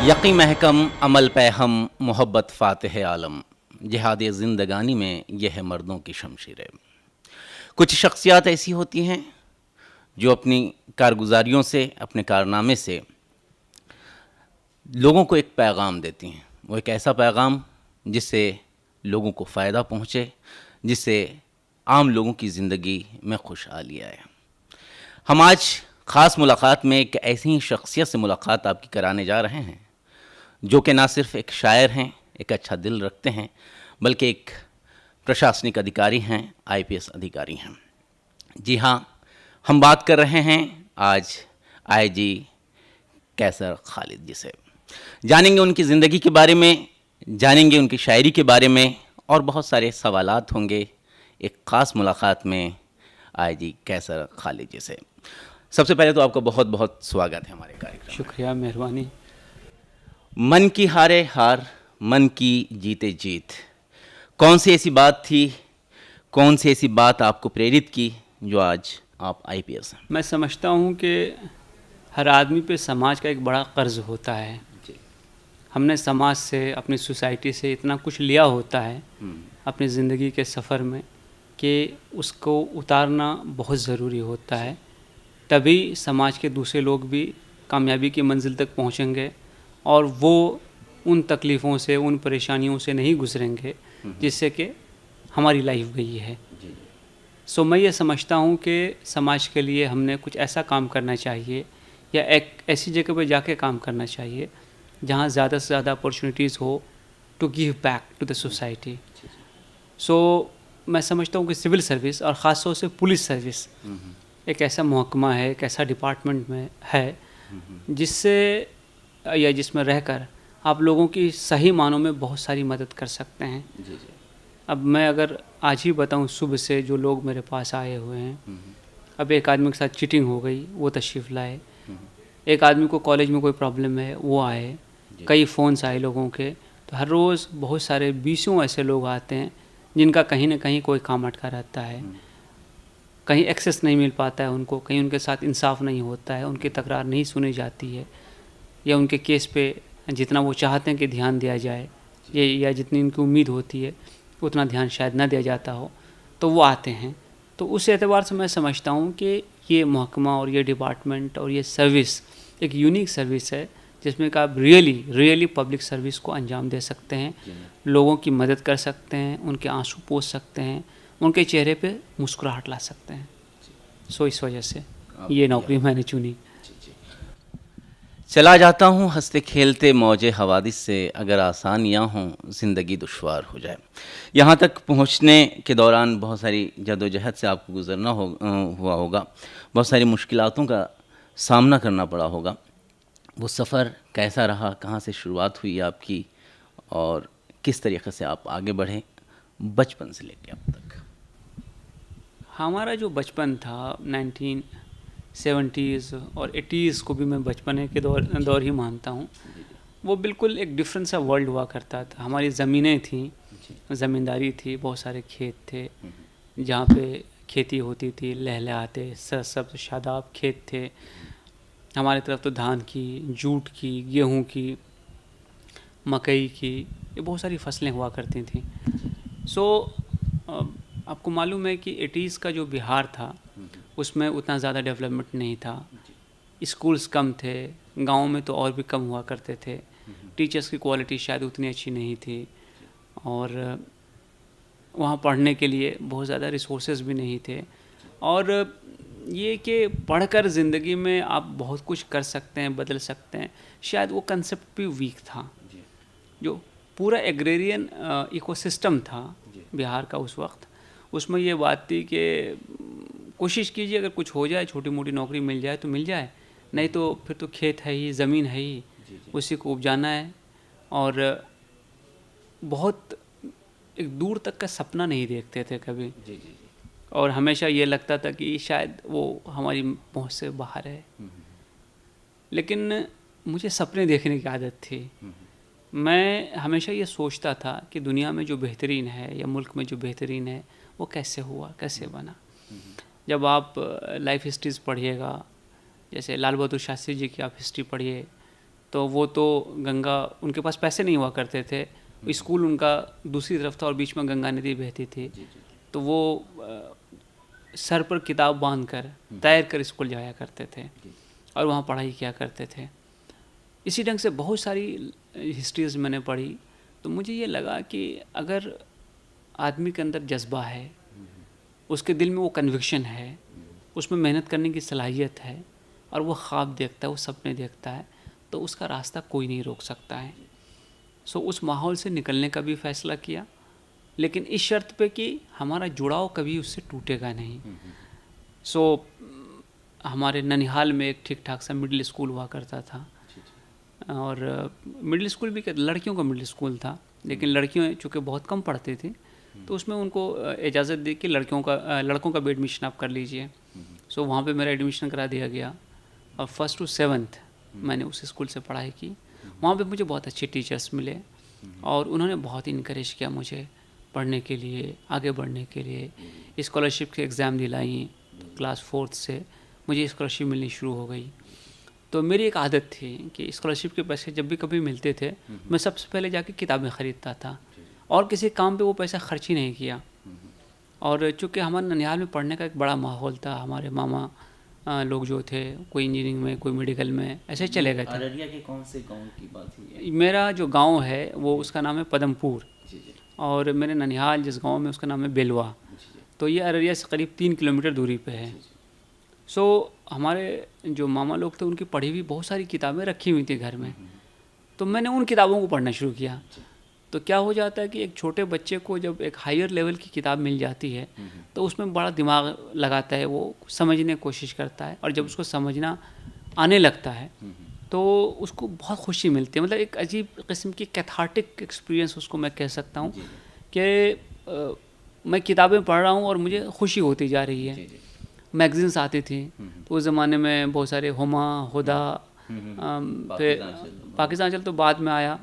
यकी महकम अमल पे हम मोहब्बत फ़ातिह आलम जिहाद ज़िंदगानी में यह है मर्दों की शमशीरें। कुछ शख्सियात ऐसी होती हैं जो अपनी कारगुजारियों से, अपने कारनामे से लोगों को एक पैगाम देती हैं। वो एक ऐसा पैगाम जिससे लोगों को फ़ायदा पहुँचे, जिससे आम लोगों की ज़िंदगी में खुशहाली आए। हम आज ख़ास मुलाकात में एक ऐसी ही शख्सियत से मुलाकात आपकी कराने जा रहे हैं जो कि ना सिर्फ एक शायर हैं, एक अच्छा दिल रखते हैं, बल्कि एक प्रशासनिक अधिकारी हैं, आईपीएस अधिकारी हैं। जी हाँ, हम बात कर रहे हैं आज आईजी कैसर खालिद जी से। जानेंगे उनकी ज़िंदगी के बारे में, जानेंगे उनकी शायरी के बारे में और बहुत सारे सवालात होंगे एक ख़ास मुलाकात में आईजी कैसर खालिद जी से। सबसे पहले तो आपका बहुत बहुत स्वागत है हमारे कार्यक्रम। शुक्रिया, मेहरबानी। मन की हारे हार, मन की जीते जीत, कौन सी ऐसी बात थी, कौन सी ऐसी बात आपको प्रेरित की जो आज आप आईपीएस हैं? मैं समझता हूँ कि हर आदमी पे समाज का एक बड़ा कर्ज होता है। हमने समाज से, अपनी सोसाइटी से इतना कुछ लिया होता है अपनी ज़िंदगी के सफ़र में कि उसको उतारना बहुत ज़रूरी होता है। तभी समाज के दूसरे लोग भी कामयाबी की मंजिल तक पहुँचेंगे और वो उन तकलीफ़ों से, उन परेशानियों से नहीं गुजरेंगे जिससे कि हमारी लाइफ गई है। सो मैं ये समझता हूँ कि समाज के लिए हमने कुछ ऐसा काम करना चाहिए या एक ऐसी जगह पर जाके काम करना चाहिए जहाँ ज़्यादा से ज़्यादा अपॉर्चुनिटीज़ हो to give back to the society. So मैं समझता हूँ कि सिविल सर्विस और ख़ास तौर से पुलिस सर्विस एक ऐसा महकमा है, एक ऐसा डिपार्टमेंट में है जिससे या जिसमें रहकर आप लोगों की सही मानों में बहुत सारी मदद कर सकते हैं। अब मैं अगर आज ही बताऊं, सुबह से जो लोग मेरे पास आए हुए हैं, अब एक आदमी के साथ चीटिंग हो गई, वो तशरीफ़ लाए। एक आदमी को कॉलेज में कोई प्रॉब्लम है, वो आए। कई फ़ोन्स आए लोगों के। तो हर रोज़ बहुत सारे 20 ऐसे लोग आते हैं जिनका कहीं ना कहीं कोई काम अटका रहता है, कहीं एक्सेस नहीं मिल पाता है उनको, कहीं उनके साथ इंसाफ नहीं होता है, उनकी तकरार नहीं सुनी जाती है, या उनके केस पे जितना वो चाहते हैं कि ध्यान दिया जाए या जितनी उनकी उम्मीद होती है उतना ध्यान शायद ना दिया जाता हो, तो वो आते हैं। तो उस एतबार से मैं समझता हूँ कि ये महकमा और ये डिपार्टमेंट और ये सर्विस एक यूनिक सर्विस है जिसमें कि आप रियली पब्लिक सर्विस को अंजाम दे सकते हैं, लोगों की मदद कर सकते हैं, उनके आंसू पोंछ सकते हैं, उनके चेहरे पे मुस्कुराहट ला सकते हैं। सो इस वजह से ये नौकरी मैंने चुनी। चला जाता हूँ हंसते खेलते मौजे हवादिस से, अगर आसानियाँ हों ज़िंदगी दुश्वार हो जाए। यहाँ तक पहुँचने के दौरान बहुत सारी जद्दोजहद से आपको गुज़रना हुआ होगा, बहुत सारी मुश्किलातों का सामना करना पड़ा होगा। वो सफ़र कैसा रहा, कहाँ से शुरुआत हुई आपकी और किस तरीक़े से आप आगे बढ़े बचपन से लेकर अब तक? हमारा जो बचपन था 1970s और 80s को भी मैं बचपने के दौर ही मानता हूँ। वो बिल्कुल एक डिफरेंट सा वर्ल्ड हुआ करता था। हमारी ज़मीनें थीं, ज़मींदारी थी, बहुत सारे खेत थे जहाँ पे खेती होती थी, लहलहाते सरसब्ज़ शादाब खेत थे। हमारी तरफ तो धान की, जूट की, गेहूँ की, मकई की, ये बहुत सारी फसलें हुआ करती थी। सो आपको मालूम है कि 80s का जो बिहार था उसमें उतना ज़्यादा डेवलपमेंट नहीं था, स्कूल्स कम थे, गाँव में तो और भी कम हुआ करते थे, टीचर्स की क्वालिटी शायद उतनी अच्छी नहीं थी और वहाँ पढ़ने के लिए बहुत ज़्यादा रिसोर्सेज भी नहीं थे। और ये कि पढ़कर ज़िंदगी में आप बहुत कुछ कर सकते हैं, बदल सकते हैं, शायद वो कंसेप्ट भी वीक था। जो पूरा एग्रेरियन इकोसिस्टम था बिहार का उस वक्त, उसमें ये बात थी कि कोशिश कीजिए अगर कुछ हो जाए, छोटी मोटी नौकरी मिल जाए तो मिल जाए, नहीं तो फिर तो खेत है ही, ज़मीन है ही, उसी को उपजाना है। और बहुत एक दूर तक का सपना नहीं देखते थे कभी। और हमेशा ये लगता था कि शायद वो हमारी पहुंच से बाहर है। लेकिन मुझे सपने देखने की आदत थी। मैं हमेशा ये सोचता था कि दुनिया में जो बेहतरीन है या मुल्क में जो बेहतरीन है वो कैसे हुआ, कैसे बना। जब आप लाइफ हिस्ट्रीज़ पढ़िएगा, जैसे लाल बहादुर शास्त्री जी की आप हिस्ट्री पढ़िए, तो वो तो गंगा, उनके पास पैसे नहीं हुआ करते थे, स्कूल उनका दूसरी तरफ था और बीच में गंगा नदी बहती थी। तो वो सर पर किताब बांध कर तैर कर स्कूल जाया करते थे और वहाँ पढ़ाई किया करते थे। इसी ढंग से बहुत सारी हिस्ट्रीज मैंने पढ़ी, तो मुझे ये लगा कि अगर आदमी के अंदर जज्बा है, उसके दिल में वो कन्विक्शन है, उसमें मेहनत करने की सलाहियत है और वो ख्वाब देखता है, वो सपने देखता है, तो उसका रास्ता कोई नहीं रोक सकता है। सो उस माहौल से निकलने का भी फ़ैसला किया, लेकिन इस शर्त पे कि हमारा जुड़ाव कभी उससे टूटेगा नहीं। सो हमारे ननिहाल में एक ठीक ठाक सा मिडिल स्कूल हुआ करता था, और मिडिल स्कूल भी लड़कियों का मिडिल स्कूल था, लेकिन लड़कियों चूँकि बहुत कम पढ़ती थी तो उसमें उनको इजाज़त दी कि लड़कों का भी एडमिशन आप कर लीजिए। सो वहाँ पे मेरा एडमिशन करा दिया गया और 1st to 7th मैंने उस स्कूल से पढ़ाई की। वहाँ पे मुझे बहुत अच्छे टीचर्स मिले और उन्होंने बहुत इनकरेज किया मुझे पढ़ने के लिए, आगे बढ़ने के लिए। स्कॉलरशिप के एग्ज़ाम दिलाई, तो क्लास 4th से मुझे स्कॉलरशिप मिलनी शुरू हो गई। तो मेरी एक आदत थी कि स्कॉलरशिप के पैसे जब भी कभी मिलते थे, मैं सबसे पहले जाके किताबें ख़रीदता था और किसी काम पे वो पैसा खर्च ही नहीं किया। और चूँकि हमारे ननिहाल में पढ़ने का एक बड़ा माहौल था, हमारे मामा लोग जो थे, कोई इंजीनियरिंग में, कोई मेडिकल में, ऐसे चले गए थे। अररिया के कौन से गांव की बात है? मेरा जो गांव है वो उसका नाम है पदमपुर, और मेरे ननिहाल जिस गांव में उसका नाम है बेलवा। तो ये अररिया से करीब 3 किलोमीटर दूरी पे है। सो हमारे जो मामा लोग थे उनकी पढ़ी हुई बहुत सारी किताबें रखी हुई थी घर में, तो मैंने उन किताबों को पढ़ना शुरू किया। तो क्या हो जाता है कि एक छोटे बच्चे को जब एक हायर लेवल की किताब मिल जाती है तो उसमें बड़ा दिमाग लगाता है, वो समझने की कोशिश करता है, और जब उसको समझना आने लगता है तो उसको बहुत खुशी मिलती है। मतलब एक अजीब किस्म की कैथार्टिक एक्सपीरियंस उसको मैं कह सकता हूँ कि मैं किताबें पढ़ रहा हूँ और मुझे खुशी होती जा रही है। मैगजीन्स आती थी तो उस ज़माने में बहुत सारे हुमा, हुदा, फिर पाकिस्तान चल तो बाद में आया,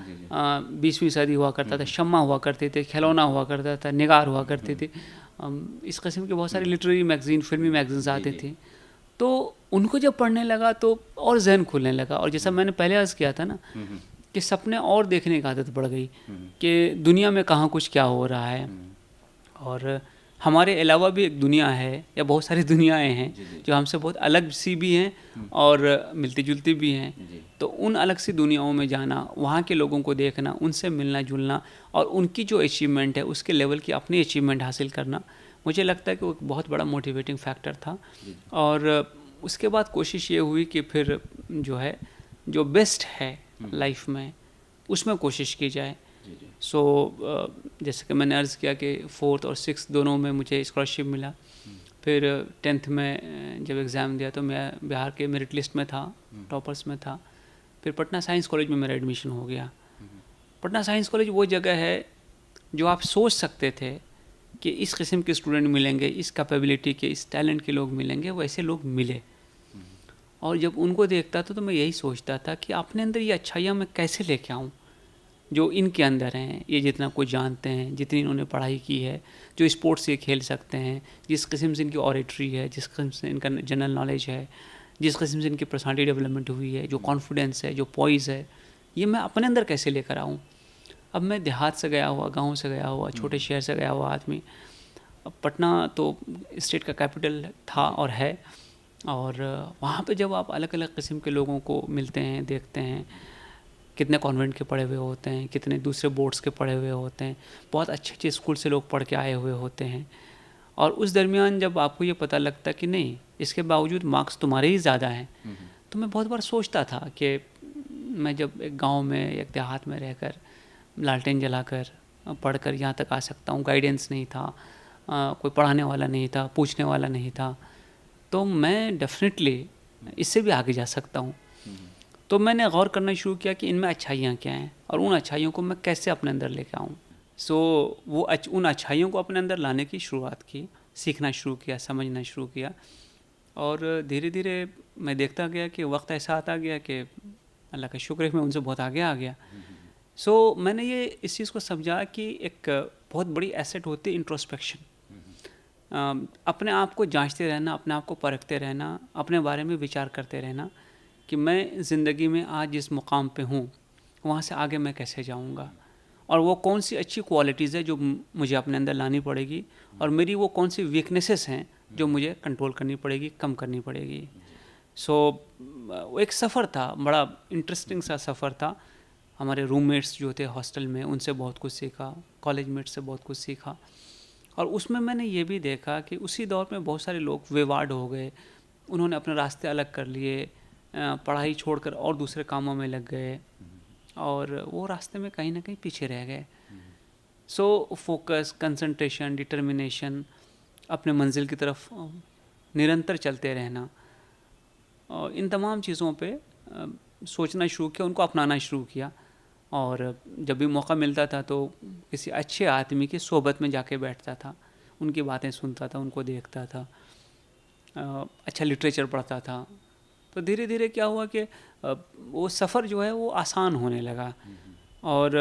20वीं सदी हुआ करता था, शम्मा हुआ करते थे, खिलौना हुआ करता था, निगार हुआ करती थी। इस किस्म के बहुत सारी लिटरेरी मैगज़ीन, फिल्मी मैगजीन्स आती थी। तो उनको जब पढ़ने लगा तो और जहन खुलने लगा, और जैसा मैंने पहले अर्ज़ किया था ना कि सपने और देखने की आदत बढ़ गई कि दुनिया में कहाँ कुछ क्या हो रहा है, और हमारे अलावा भी एक दुनिया है या बहुत सारी दुनियाएं हैं जो हमसे बहुत अलग सी भी हैं और मिलती जुलती भी हैं। तो उन अलग सी दुनियाओं में जाना, वहाँ के लोगों को देखना, उनसे मिलना जुलना और उनकी जो अचीवमेंट है उसके लेवल की अपनी अचीवमेंट हासिल करना, मुझे लगता है कि वो एक बहुत बड़ा मोटिवेटिंग फैक्टर था। और उसके बाद कोशिश ये हुई कि फिर जो है जो बेस्ट है लाइफ में उसमें कोशिश की जाए। सो जैसे कि मैंने अर्ज़ किया कि 4th और 6th दोनों में मुझे स्कॉलरशिप मिला। फिर 10th में जब एग्ज़ाम दिया तो मैं बिहार के मेरिट लिस्ट में था, टॉपर्स में था। फिर पटना साइंस कॉलेज में मेरा एडमिशन हो गया। पटना साइंस कॉलेज वो जगह है जो आप सोच सकते थे कि इस किस्म के स्टूडेंट मिलेंगे, इस कैपेबिलिटी के, इस टैलेंट के लोग मिलेंगे, वैसे लोग मिले। और जब उनको देखता था तो मैं यही सोचता था कि अपने अंदर ये अच्छाइयाँ मैं कैसे लेके आऊँ जो इनके अंदर हैं। ये जितना कुछ जानते हैं, जितनी इन्होंने पढ़ाई की है, जो स्पोर्ट्स ये खेल सकते हैं, जिस किस्म से इनकी ऑरेटरी है, जिस किस्म से इनका जनरल नॉलेज है, जिस किस्म से इनकी पर्सनालिटी डेवलपमेंट हुई है, जो कॉन्फिडेंस है, जो पॉइज़ है, ये मैं अपने अंदर कैसे लेकर आऊँ। अब मैं देहात से गया हुआ, गाँव से गया हुआ, छोटे शहर से गया हुआ आदमी, अब पटना तो स्टेट का कैपिटल था और है, और वहाँ पे जब आप अलग अलग किस्म के लोगों को मिलते हैं, देखते हैं, कितने कॉन्वेंट के पढ़े हुए होते हैं, कितने दूसरे बोर्ड्स के पढ़े हुए होते हैं, बहुत अच्छे अच्छे स्कूल से लोग पढ़ के आए हुए होते हैं। और उस दरमियान जब आपको ये पता लगता कि नहीं, इसके बावजूद मार्क्स तुम्हारे ही ज़्यादा हैं, तो मैं बहुत बार सोचता था कि मैं जब एक गांव में, एक देहात में रहकर लालटेन जलाकर पढ़कर यहाँ तक आ सकता हूँ, गाइडेंस नहीं था, कोई पढ़ाने वाला नहीं था, पूछने वाला नहीं था, तो मैं डेफिनेटली इससे भी आगे जा सकता हूँ। तो मैंने गौर करना शुरू किया कि इनमें अच्छाइयाँ क्या हैं और उन अच्छाइयों को मैं कैसे अपने अंदर लेके आऊँ। सो वो उन अच्छाइयों को अपने अंदर लाने की शुरुआत की, सीखना शुरू किया, समझना शुरू किया, और धीरे धीरे मैं देखता गया कि वक्त ऐसा आता गया कि अल्लाह का शुक्र है मैं उनसे बहुत आगे आ गया। सो मैंने ये इस चीज़ को समझा कि एक बहुत बड़ी एसेट होती है इंट्रोस्पेक्शन। अपने आप को जांचते रहना, अपने आप को परखते रहना, अपने बारे में विचार करते रहना, कि मैं ज़िंदगी में आज जिस मुकाम पे हूँ वहाँ से आगे मैं कैसे जाऊँगा, और वो कौन सी अच्छी क्वालिटीज़ है जो मुझे अपने अंदर लानी पड़ेगी, और मेरी वो कौन सी वीकनेसेस हैं जो मुझे कंट्रोल करनी पड़ेगी, कम करनी पड़ेगी। सो वो एक सफ़र था, बड़ा इंटरेस्टिंग सा सफ़र था। हमारे रूममेट्स जो थे हॉस्टल में, उनसे बहुत कुछ सीखा, कॉलेज मेट्स से बहुत कुछ सीखा। और उसमें मैंने ये भी देखा कि उसी दौर में बहुत सारे लोग वेवार्ड हो गए, उन्होंने अपने रास्ते अलग कर लिए, पढ़ाई छोड़कर और दूसरे कामों में लग गए, और वो रास्ते में कहीं ना कहीं पीछे रह गए। सो फोकस, कंसंट्रेशन, डिटर्मिनेशन, अपने मंजिल की तरफ निरंतर चलते रहना, और इन तमाम चीज़ों पे सोचना शुरू किया, उनको अपनाना शुरू किया। और जब भी मौका मिलता था तो किसी अच्छे आदमी की सोबत में जाके बैठता था, उनकी बातें सुनता था, उनको देखता था, अच्छा लिटरेचर पढ़ता था। तो धीरे धीरे क्या हुआ कि वो सफ़र जो है वो आसान होने लगा। और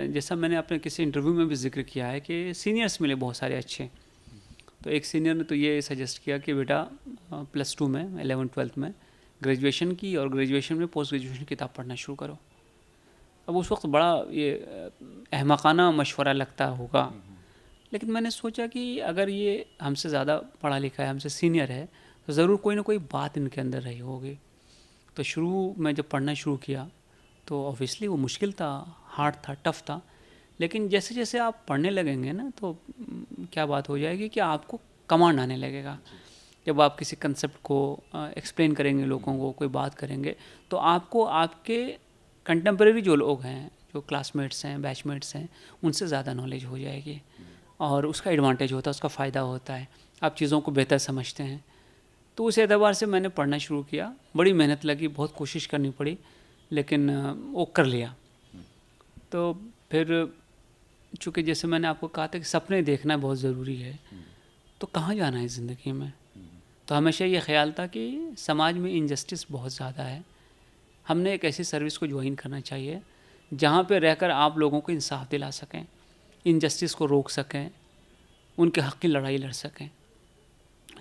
जैसा मैंने अपने किसी इंटरव्यू में भी जिक्र किया है कि सीनियर्स मिले बहुत सारे अच्छे। तो एक सीनियर ने तो ये सजेस्ट किया कि बेटा +2 में, 11th-12th में ग्रेजुएशन की, और ग्रेजुएशन में पोस्ट ग्रेजुएशन किताब पढ़ना शुरू करो। अब उस वक्त बड़ा ये अहमकाना मशवरा लगता होगा, लेकिन मैंने सोचा कि अगर ये हमसे ज़्यादा पढ़ा लिखा है, हमसे सीनियर है, तो ज़रूर कोई ना कोई बात इनके अंदर रही होगी। तो शुरू में जब पढ़ना शुरू किया तो ऑब्वियसली वो मुश्किल था, हार्ड था, टफ़ था। लेकिन जैसे जैसे आप पढ़ने लगेंगे ना तो क्या बात हो जाएगी कि आपको कमांड आने लगेगा। जब आप किसी कंसेप्ट को एक्सप्लेन करेंगे लोगों को, कोई बात करेंगे, तो आपको आपके कंटेम्प्रेरी जो लोग हैं, जो क्लासमेट्स हैं, बैचमेट्स हैं, उनसे ज़्यादा नॉलेज हो जाएगी, और उसका एडवांटेज होता है, उसका फ़ायदा होता है, आप चीज़ों को बेहतर समझते हैं। तो उस एतबार से मैंने पढ़ना शुरू किया। बड़ी मेहनत लगी, बहुत कोशिश करनी पड़ी, लेकिन वो कर लिया। तो फिर चूँकि जैसे मैंने आपको कहा था कि सपने देखना बहुत ज़रूरी है, तो कहाँ जाना है ज़िंदगी में, तो हमेशा ये ख्याल था कि समाज में इनजस्टिस बहुत ज़्यादा है, हमने एक ऐसी सर्विस को ज्वाइन करना चाहिए जहाँ पे रहकर आप लोगों को इंसाफ दिला सकें, इनजस्टिस को रोक सकें, उनके हक़ की लड़ाई लड़ सकें।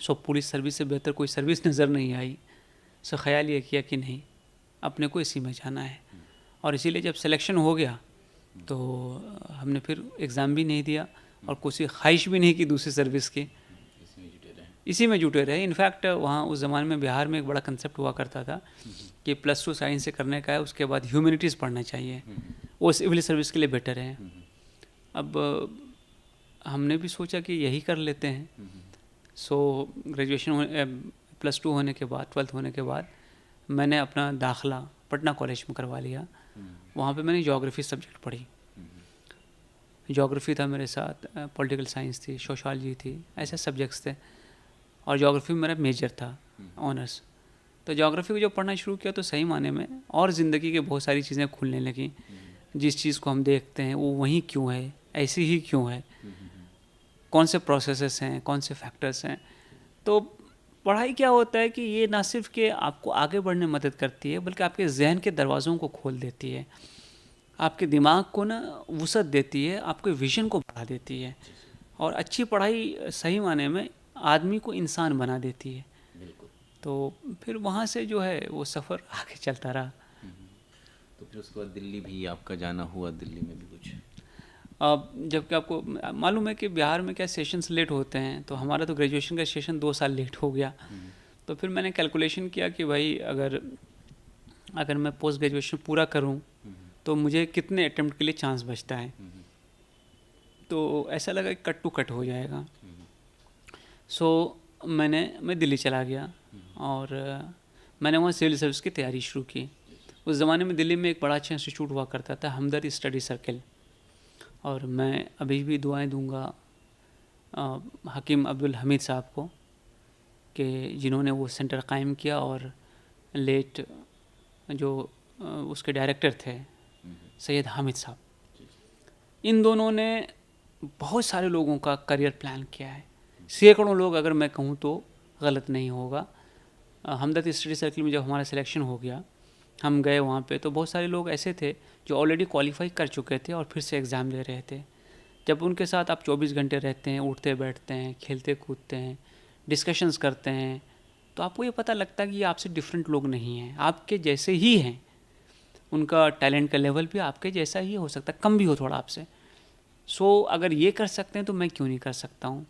सो पुलिस सर्विस से बेहतर कोई सर्विस नज़र नहीं आई। सो ख्याल ये किया कि नहीं, अपने को इसी में जाना है। और इसीलिए जब सिलेक्शन हो गया तो हमने फिर एग्ज़ाम भी नहीं दिया, और कोई ख्वाहिश भी नहीं की दूसरी सर्विस की, इसी में जुटे रहे। इनफैक्ट वहाँ उस ज़माने में बिहार में एक बड़ा कंसेप्ट हुआ करता था कि +2 साइंस से करने का है, उसके बाद ह्यूमैनिटीज़ पढ़ना चाहिए, वो सिविल सर्विस के लिए बेटर है। अब हमने भी सोचा कि यही कर लेते हैं। सो ग्रेजुएशन +2 होने के बाद, 12th होने के बाद मैंने अपना दाखिला पटना कॉलेज में करवा लिया। वहाँ पे मैंने ज्योग्राफी सब्जेक्ट पढ़ी। ज्योग्राफी था मेरे साथ, पॉलिटिकल साइंस थी, सोशोलॉजी थी, ऐसे सब्जेक्ट्स थे, और ज्योग्राफी में मेरा मेजर था, ऑनर्स। तो ज्योग्राफी को जब पढ़ना शुरू किया तो सही माने में और ज़िंदगी के बहुत सारी चीज़ें खुलने लगीं। जिस चीज़ को हम देखते हैं वो वहीं क्यों है, ऐसी ही क्यों है, कौन से प्रोसेसेस हैं, कौन से फैक्टर्स हैं। तो पढ़ाई क्या होता है कि ये ना सिर्फ कि आपको आगे बढ़ने में मदद करती है, बल्कि आपके जहन के दरवाज़ों को खोल देती है, आपके दिमाग को ना वुसअत देती है, आपके विजन को बढ़ा देती है। और अच्छी पढ़ाई सही माने में आदमी को इंसान बना देती है। तो फिर वहाँ से जो है वो सफ़र आगे चलता रहा। तो फिर उसके बाद दिल्ली भी आपका जाना हुआ, दिल्ली में भी कुछ? अब जबकि आपको मालूम है कि बिहार में क्या सेशंस लेट होते हैं, तो हमारा तो ग्रेजुएशन का सेशन 2 साल लेट हो गया। तो फिर मैंने कैलकुलेशन किया कि भाई अगर मैं पोस्ट ग्रेजुएशन पूरा करूं तो मुझे कितने अटेम्प्ट के लिए चांस बचता है। तो ऐसा लगा कि कट टू कट हो जाएगा। सो मैं दिल्ली चला गया, और मैंने वहाँ सिविल सर्विस की तैयारी शुरू की। उस ज़माने में दिल्ली में एक बड़ा अच्छा इंस्टीट्यूट हुआ करता था, हमदर्द स्टडी सर्किल, और मैं अभी भी दुआएं दूंगा हकीम अब्दुल हमीद साहब को, कि जिन्होंने वो सेंटर कायम किया, और लेट जो उसके डायरेक्टर थे सैयद हामिद साहब, इन दोनों ने बहुत सारे लोगों का करियर प्लान किया है। सैकड़ों लोग, अगर मैं कहूँ तो गलत नहीं होगा। हमदर्द स्टडी सर्किल में जब हमारा सिलेक्शन हो गया, हम गए वहाँ पे, तो बहुत सारे लोग ऐसे थे जो ऑलरेडी क्वालिफाई कर चुके थे और फिर से एग्ज़ाम दे रहे थे। जब उनके साथ आप 24 घंटे रहते हैं, उठते बैठते हैं, खेलते कूदते हैं, डिस्कशंस करते हैं, तो आपको ये पता लगता है कि ये आपसे डिफरेंट लोग नहीं हैं, आपके जैसे ही हैं। उनका टैलेंट का लेवल भी आपके जैसा ही हो सकता है, कम भी हो थोड़ा आपसे। सो अगर ये कर सकते हैं तो मैं क्यों नहीं कर सकता हूँ।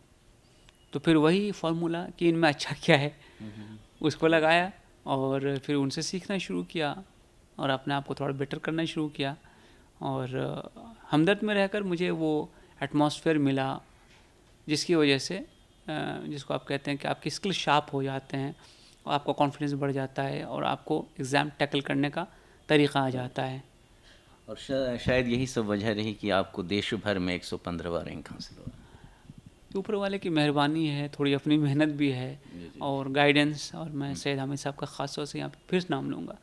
तो फिर वही फार्मूला कि इनमें अच्छा क्या है उसको लगाया और फिर उनसे सीखना शुरू किया और अपने आप को थोड़ा बेटर करना शुरू किया। और हमदर्द में रहकर मुझे वो एटमॉस्फेयर मिला जिसकी वजह से जिसको आप कहते हैं कि आपकी स्किल शार्प हो जाते हैं और आपका कॉन्फिडेंस बढ़ जाता है और आपको एग्ज़ाम टैकल करने का तरीक़ा आ जाता है। और शायद यही सब वजह रही कि आपको देश भर में 115वां रैंक हासिल हुआ। ऊपर वाले की मेहरबानी है, थोड़ी अपनी मेहनत भी है और गाइडेंस। और मैं सैयद हामिद साहब का ख़ास तौर से यहाँ पे फिर नाम लूँगा,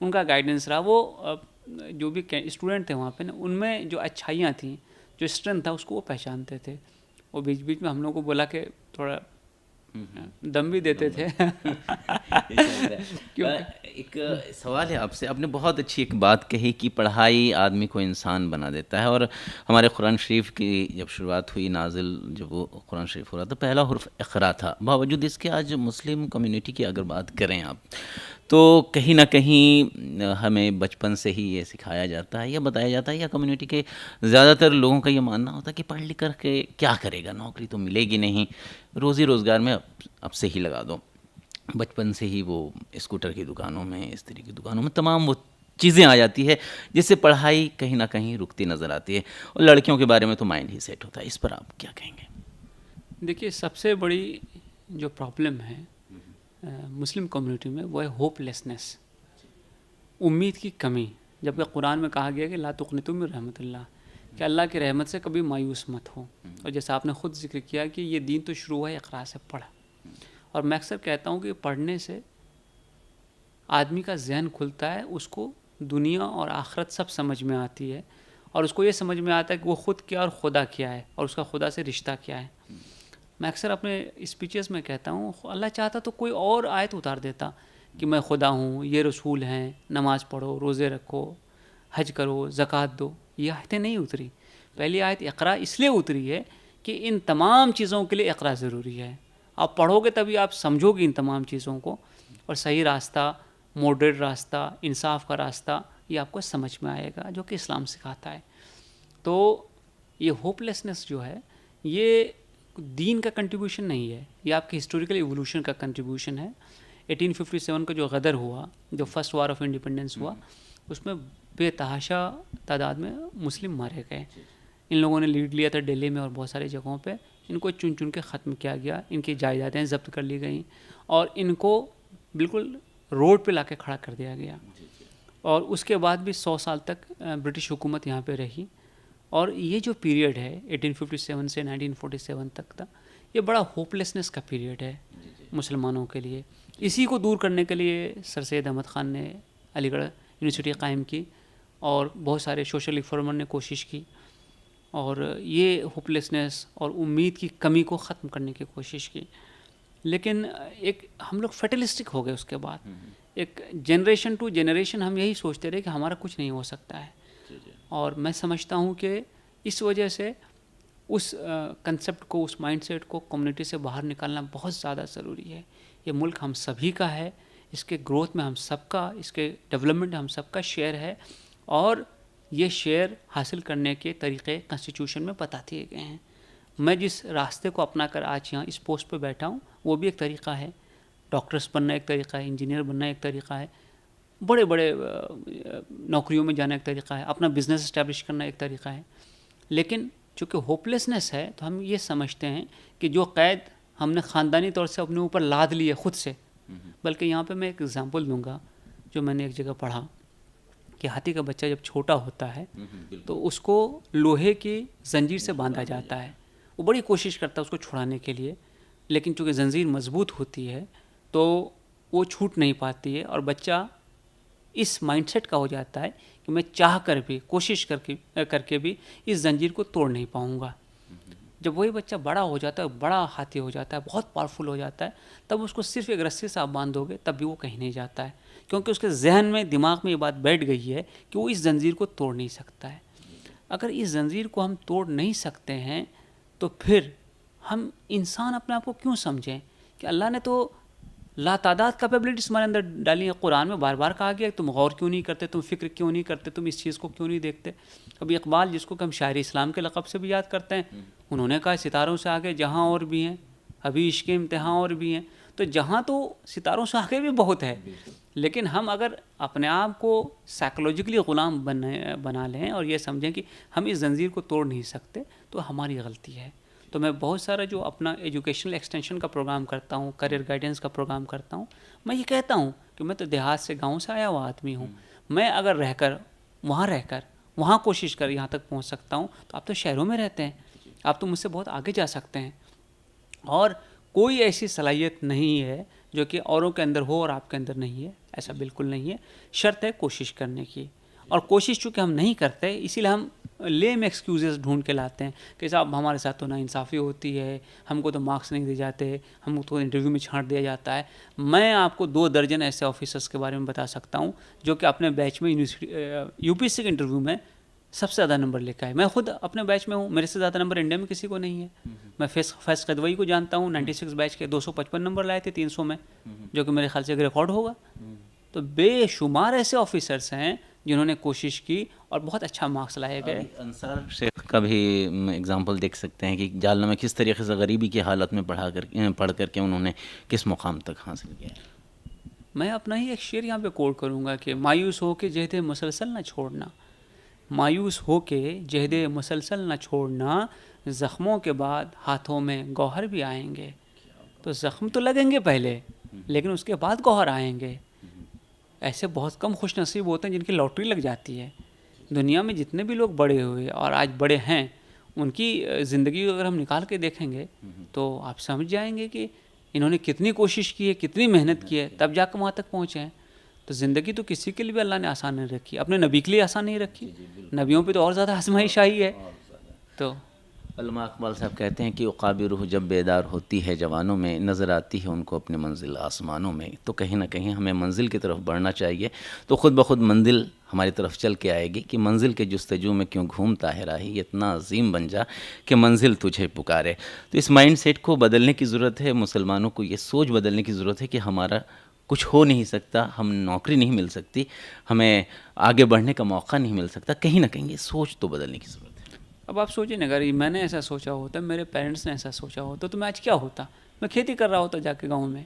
उनका गाइडेंस रहा। वो जो भी स्टूडेंट थे वहाँ पे ना, उनमें जो अच्छाइयाँ थी, जो स्ट्रेंथ था, उसको वो पहचानते थे। वो बीच बीच में हम लोग को बोला कि थोड़ा दम भी देते थे एक सवाल है आपसे, आपने बहुत अच्छी एक बात कही कि पढ़ाई आदमी को इंसान बना देता है। और हमारे कुरान शरीफ की जब शुरुआत हुई नाजिल, जब वो कुरान शरीफ हो रहा था, पहला हुर्फ इक़रा था। बावजूद इसके आज मुस्लिम कम्युनिटी की अगर बात करें आप, तो कहीं ना कहीं हमें बचपन से ही ये सिखाया जाता है या बताया जाता है, या कम्युनिटी के ज़्यादातर लोगों का ये मानना होता है कि पढ़ लिख कर के क्या करेगा, नौकरी तो मिलेगी नहीं, रोज़ी रोज़गार में अब से ही लगा दो। बचपन से ही वो स्कूटर की दुकानों में, इस तरह की दुकानों में तमाम वो चीज़ें आ जाती है जिससे पढ़ाई कहीं ना कहीं रुकती नज़र आती है। और लड़कियों के बारे में तो माइंड ही सेट होता है। इस पर आप क्या कहेंगे? देखिए, सबसे बड़ी जो प्रॉब्लम है मुस्लिम कम्युनिटी में वो है होपलेसनेस, उम्मीद की कमी। जबकि कुरान में कहा गया कि ला तुक़नितू मिन रहमतिल्लाह, कि अल्लाह की रहमत से कभी मायूस मत हो। और जैसा आपने ख़ुद जिक्र किया कि ये दीन तो शुरू हुआ है इक़रा से, पढ़। और मैं अक्सर कहता हूँ कि पढ़ने से आदमी का जहन खुलता है, उसको दुनिया और आखिरत सब समझ में आती है और उसको ये समझ में आता है कि वो ख़ुद क्या और खुदा क्या है और उसका खुदा से रिश्ता क्या है। मैं अक्सर अपने स्पीचेस में कहता हूँ, अल्लाह चाहता तो कोई और आयत उतार देता कि मैं खुदा हूँ, ये रसूल हैं, नमाज़ पढ़ो, रोज़े रखो, हज करो, ज़कात दो। ये आयतें नहीं उतरी। पहली आयत इक़रा इसलिए उतरी है कि इन तमाम चीज़ों के लिए इक़रा ज़रूरी है। आप पढ़ोगे तभी आप समझोगे इन तमाम चीज़ों को, और सही रास्ता, मॉडरेट रास्ता, इंसाफ का रास्ता, ये आपको समझ में आएगा, जो कि इस्लाम सिखाता है। तो ये होपलेसनेस जो है, ये दीन का कंट्रीब्यूशन नहीं है, ये आपके हिस्टोरिकल इवोल्यूशन का कंट्रीब्यूशन है। 1857 का जो गदर हुआ, जो फर्स्ट वार ऑफ इंडिपेंडेंस हुआ, उसमें बेतहाशा तादाद में मुस्लिम मारे गए। इन लोगों ने लीड लिया था दिल्ली में और बहुत सारी जगहों पे। इनको चुन चुन के ख़त्म किया गया, इनकी जायदादें जब्त कर ली गई और इनको बिल्कुल रोड पे लाके खड़ा कर दिया गया। और उसके बाद भी 100 साल तक ब्रिटिश हुकूमत यहाँ पे रही। और ये जो पीरियड है 1857 से 1947 तक था, ये बड़ा होपलेसनेस का पीरियड है मुसलमानों के लिए। इसी को दूर करने के लिए सर सैयद अहमद ख़ान ने अलीगढ़ यूनिवर्सिटी कायम की और बहुत सारे सोशल रिफॉर्मर ने कोशिश की और ये होपलेसनेस और उम्मीद की कमी को ख़त्म करने की कोशिश की। लेकिन एक हम लोग फैटलिस्टिक हो गए उसके बाद। एक जनरेशन टू जनरेशन हम यही सोचते रहे कि हमारा कुछ नहीं हो सकता है। और मैं समझता हूँ कि इस वजह से उस कंसेप्ट को, उस माइंडसेट को कम्युनिटी से बाहर निकालना बहुत ज़्यादा ज़रूरी है। ये मुल्क हम सभी का है, इसके ग्रोथ में हम सबका, इसके डेवलपमेंट में हम सबका शेयर है और ये शेयर हासिल करने के तरीक़े कॉन्स्टिट्यूशन में बता दिए गए हैं। मैं जिस रास्ते को अपना कर आज यहाँ इस पोस्ट पे बैठा हूँ, वो भी एक तरीक़ा है। डॉक्टर्स बनना एक तरीक़ा है, इंजीनियर बनना एक तरीक़ा है, बड़े बड़े नौकरियों में जाना एक तरीक़ा है, अपना बिज़नेस इस्टेब्लिश करना एक तरीक़ा है। लेकिन चूँकि होपलेसनेस है तो हम ये समझते हैं कि जो क़ैद हमने ख़ानदानी तौर से अपने ऊपर लाद ली है ख़ुद से। बल्कि यहाँ पे मैं एक एग्ज़ाम्पल दूँगा जो मैंने एक जगह पढ़ा कि हाथी का बच्चा जब छोटा होता है तो उसको लोहे की ज़ंजीर से बांधा जाता है। वो बड़ी कोशिश करता है उसको छुड़ाने के लिए, लेकिन चूँकि ज़ंजीर मज़बूत होती है तो वो छूट नहीं पाती है और बच्चा इस माइंडसेट का हो जाता है कि मैं चाह कर भी, कोशिश करके भी इस जंजीर को तोड़ नहीं पाऊँगा। जब वही बच्चा बड़ा हो जाता है, बड़ा हाथी हो जाता है, बहुत पावरफुल हो जाता है, तब उसको सिर्फ एक रस्सी से आप बांधोगे तब भी वो कहीं नहीं जाता है, क्योंकि उसके जहन में, दिमाग में ये बात बैठ गई है कि वो इस जंजीर को तोड़ नहीं सकता है। अगर इस जंजीर को हम तोड़ नहीं सकते हैं तो फिर हम इंसान अपने आप को क्यों समझें कि अल्लाह ने तो लातादाद कैपेबिलिटीज हमारे अंदर डाली हैं। कुरान में बार बार कहा गया तुम गौर क्यों नहीं करते, तुम फिक्र क्यों नहीं करते, तुम इस चीज़ को क्यों नहीं देखते। अभी इकबाल, जिसको कि हम शायर इस्लाम के लक़ब से भी याद करते हैं, उन्होंने कहा सितारों से आगे जहाँ और भी हैं, अभी इश्क़ इम्तिहान और भी हैं। तो जहाँ तो सितारों से आगे भी बहुत है, लेकिन हम अगर अपने आप को साइकोलॉजिकली ग़ुलाम बना लें और ये समझें कि हम इस जंजीर को तोड़ नहीं सकते, तो हमारी गलती है। तो मैं बहुत सारा जो अपना एजुकेशनल एक्सटेंशन का प्रोग्राम करता हूँ, करियर गाइडेंस का प्रोग्राम करता हूँ, मैं ये कहता हूँ कि मैं तो देहात से, गाँव से आया हुआ आदमी हूँ। मैं अगर रहकर वहाँ कोशिश कर यहाँ तक पहुँच सकता हूँ, तो आप तो शहरों में रहते हैं, आप तो मुझसे बहुत आगे जा सकते हैं। और कोई ऐसी सलाहियत नहीं है जो कि औरों के अंदर हो और आपके अंदर नहीं है, ऐसा बिल्कुल नहीं है। शर्त है कोशिश करने की, और कोशिश चूँकि हम नहीं करते, इसीलिए हम लेम एक्सक्यूज़ेस ढूंढ के लाते हैं कि साहब हमारे साथ तो नाइंसाफ़ी होती है, हमको तो मार्क्स नहीं दिए जाते, हमको तो इंटरव्यू में छांट दिया जाता है। मैं आपको 2 दर्जन ऐसे ऑफिसर्स के बारे में बता सकता हूँ जो कि अपने बैच में यूपीएससी के इंटरव्यू में सबसे ज़्यादा नंबर लेकर आए। मैं खुद अपने बैच में हूँ, मेरे से ज़्यादा नंबर इंडिया में किसी को नहीं है। मैं फैज़ कदवई को जानता हूँ, 96 बैच के 255 नंबर लाए थे 300 में, जो कि मेरे ख्याल से एक रिकॉर्ड होगा। तो बेशुमार ऐसे ऑफिसर्स हैं जिन्होंने कोशिश की और बहुत अच्छा मार्क्स लाए गए। अंसार शेख का भी एग्जांपल देख सकते हैं कि जालना में किस तरीके से गरीबी की हालत में पढ़ करके उन्होंने किस मुकाम तक हासिल किया है। मैं अपना ही एक शेर यहाँ पे कोट करूँगा कि मायूस हो के जहदे मुसलसल न छोड़ना, मायूस हो के जहदे मुसलसल न छोड़ना, ज़ख्मों के बाद हाथों में गौहर भी आएंगे। तो ज़ख्म तो लगेंगे पहले, लेकिन उसके बाद गौहर आएंगे। ऐसे बहुत कम खुश नसीब होते हैं जिनकी लॉटरी लग जाती है। दुनिया में जितने भी लोग बड़े हुए और आज बड़े हैं, उनकी ज़िंदगी अगर हम निकाल के देखेंगे तो आप समझ जाएंगे कि इन्होंने कितनी कोशिश की है, कितनी मेहनत की है, तब जाकर वहाँ तक पहुँचे हैं। तो ज़िंदगी तो किसी के लिए भी अल्लाह ने आसान नहीं रखी, अपने नबी के लिए आसान नहीं रखी। नबियों पे तो और ज़्यादा आजमाइश आई है। तो अल्लामा इकबाल साहब कहते हैं कि उक़ाबी रूह जब बेदार होती है जवानों में, नज़र आती है उनको अपनी मंजिल आसमानों में। तो कहीं ना कहीं हमें मंजिल की तरफ बढ़ना चाहिए, तो ख़ुद ब खुद मंजिल हमारी तरफ चल के आएगी कि मंजिल के जुस्तजू में क्यों घूमता है राही, इतना अजीम बन जा कि मंजिल तुझे पुकारे। तो इस माइंड सेट को बदलने की ज़रूरत है, मुसलमानों को ये सोच बदलने की ज़रूरत है कि हमारा कुछ हो नहीं सकता, हम नौकरी नहीं मिल सकती, हमें आगे बढ़ने का मौका नहीं मिल सकता। कहीं ना कहीं ये सोच तो बदलने की ज़रूरत है। अब आप सोचिए ना, अगर मैंने ऐसा सोचा होता, मेरे पेरेंट्स ने ऐसा सोचा होता, तो मैं आज क्या होता? मैं खेती कर रहा होता जाके गांव में।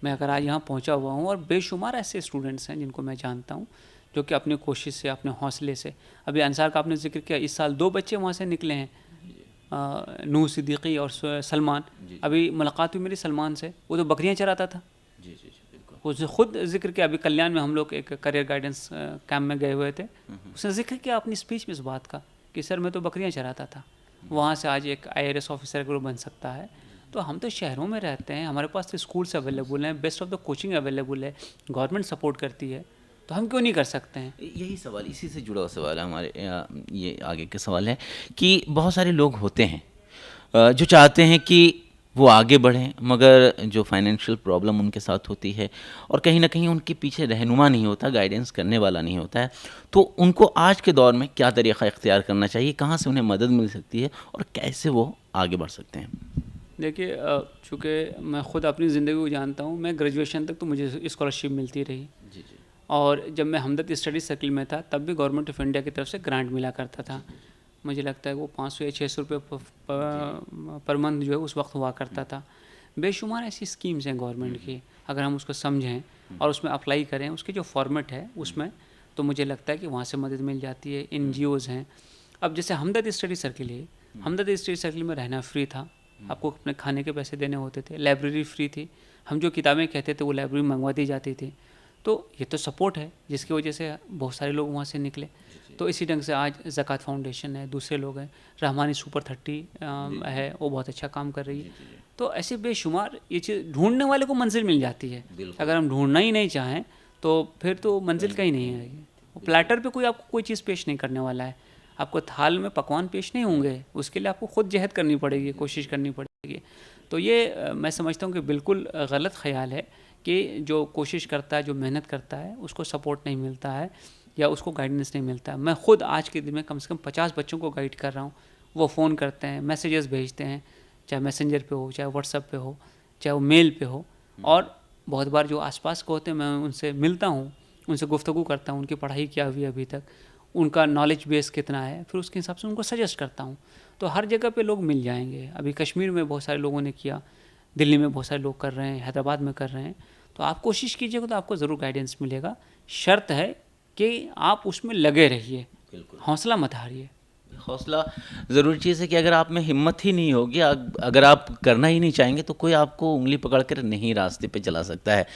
मैं अगर आज यहाँ पहुँचा हुआ हूँ, और बेशुमार ऐसे स्टूडेंट्स हैं जिनको मैं जानता हूँ जो कि अपनी कोशिश से, अपने हौसले से, अभी अंसार का आपने जिक्र किया, इस साल 2 बच्चे वहाँ से निकले हैं, नूह सिद्दीकी और सलमान। अभी मुलाकात हुई मेरी सलमान से, वो तो बकरियाँ चराता था। उसने खुद जिक्र किया, अभी कल्याण में हम लोग एक करियर गाइडेंस कैंप में गए हुए थे, उसने जिक्र किया अपनी स्पीच में इस बात का कि सर मैं तो बकरियां चराता था, वहाँ से आज एक IAS ऑफिसर को बन सकता है। तो हम तो शहरों में रहते हैं, हमारे पास तो स्कूल्स अवेलेबल हैं, best of the coaching available है, गवर्नमेंट सपोर्ट करती है, तो हम क्यों नहीं कर सकते हैं? यही सवाल, इसी से जुड़ा हुआ सवाल है हमारे, ये आगे का सवाल है कि बहुत सारे लोग होते हैं जो चाहते हैं कि वो आगे बढ़ें, मगर जो फाइनेंशियल प्रॉब्लम उनके साथ होती है और कहीं ना कहीं उनके पीछे रहनुमा नहीं होता, गाइडेंस करने वाला नहीं होता है, तो उनको आज के दौर में क्या तरीक़ा इख्तियार करना चाहिए, कहाँ से उन्हें मदद मिल सकती है और कैसे वो आगे बढ़ सकते हैं? देखिए, चूँकि मैं ख़ुद अपनी ज़िंदगी को जानता हूँ, मैं ग्रेजुएशन तक तो मुझे स्कॉलरशिप मिलती रही, और जब मैं हमदर्द स्टडी सर्किल में था तब भी गवर्नमेंट ऑफ इंडिया की तरफ से ग्रांट मिला करता था। मुझे लगता है वो 500 या 600 रुपये पर मंथ जो है उस वक्त हुआ करता था। बेशुमार ऐसी स्कीम्स हैं गवर्नमेंट की, अगर हम उसको समझें और उसमें अप्लाई करें, उसके जो फॉर्मेट है उसमें, तो मुझे लगता है कि वहाँ से मदद मिल जाती है। NGOs हैं, अब जैसे हमदर्द स्टडी सर्किल है, हमदर्द स्टडी सर्किल में रहना फ्री था, आपको अपने खाने के पैसे देने होते थे, लाइब्रेरी फ्री थी, हम जो किताबें कहते थे वो लाइब्रेरी मंगवा दी जाती थी। तो ये तो सपोर्ट है जिसकी वजह से बहुत सारे लोग वहाँ से निकले। तो इसी ढंग से आज ज़कात फाउंडेशन है, दूसरे लोग हैं, रहमानी सुपर 30 है, वो बहुत अच्छा काम कर रही है। तो ऐसे बेशुमार ये चीज़, ढूंढने वाले को मंजिल मिल जाती है। अगर हम ढूंढना ही नहीं चाहें तो फिर तो मंजिल कहीं नहीं आएगी। प्लेटर पे कोई आपको कोई चीज़ पेश नहीं करने वाला है, आपको थाल में पकवान पेश नहीं होंगे, उसके लिए आपको खुद जहद करनी पड़ेगी, कोशिश करनी पड़ेगी। तो ये मैं समझता हूँ कि बिल्कुल गलत ख्याल है कि जो कोशिश करता है, जो मेहनत करता है, उसको सपोर्ट नहीं मिलता है या उसको गाइडेंस नहीं मिलता है। मैं खुद आज के दिन में कम से कम 50 बच्चों को गाइड कर रहा हूँ। वो फ़ोन करते हैं, मैसेजेस भेजते हैं, चाहे मैसेंजर पे हो, चाहे व्हाट्सएप पे हो, चाहे वो मेल पे हो, और बहुत बार जो आसपास के होते हैं मैं उनसे मिलता हूँ, उनसे गुफ्तगू करता हूँ, उनकी पढ़ाई क्या हुई अभी तक, उनका नॉलेज बेस कितना है, फिर उसके हिसाब से उनको सजेस्ट करता हूँ। तो हर जगह पे लोग मिल जाएंगे। अभी कश्मीर में बहुत सारे लोगों ने किया, दिल्ली में बहुत सारे लोग कर रहे हैं, हैदराबाद में कर रहे हैं। तो आप कोशिश कीजिएगा तो आपको ज़रूर गाइडेंस मिलेगा। शर्त है कि आप उसमें लगे रहिए, हौसला मत हारिए। हौसला ज़रूरी चीज़ है कि अगर आप में हिम्मत ही नहीं होगी, अगर आप करना ही नहीं चाहेंगे तो कोई आपको उंगली पकड़ कर नहीं रास्ते पे चला सकता है।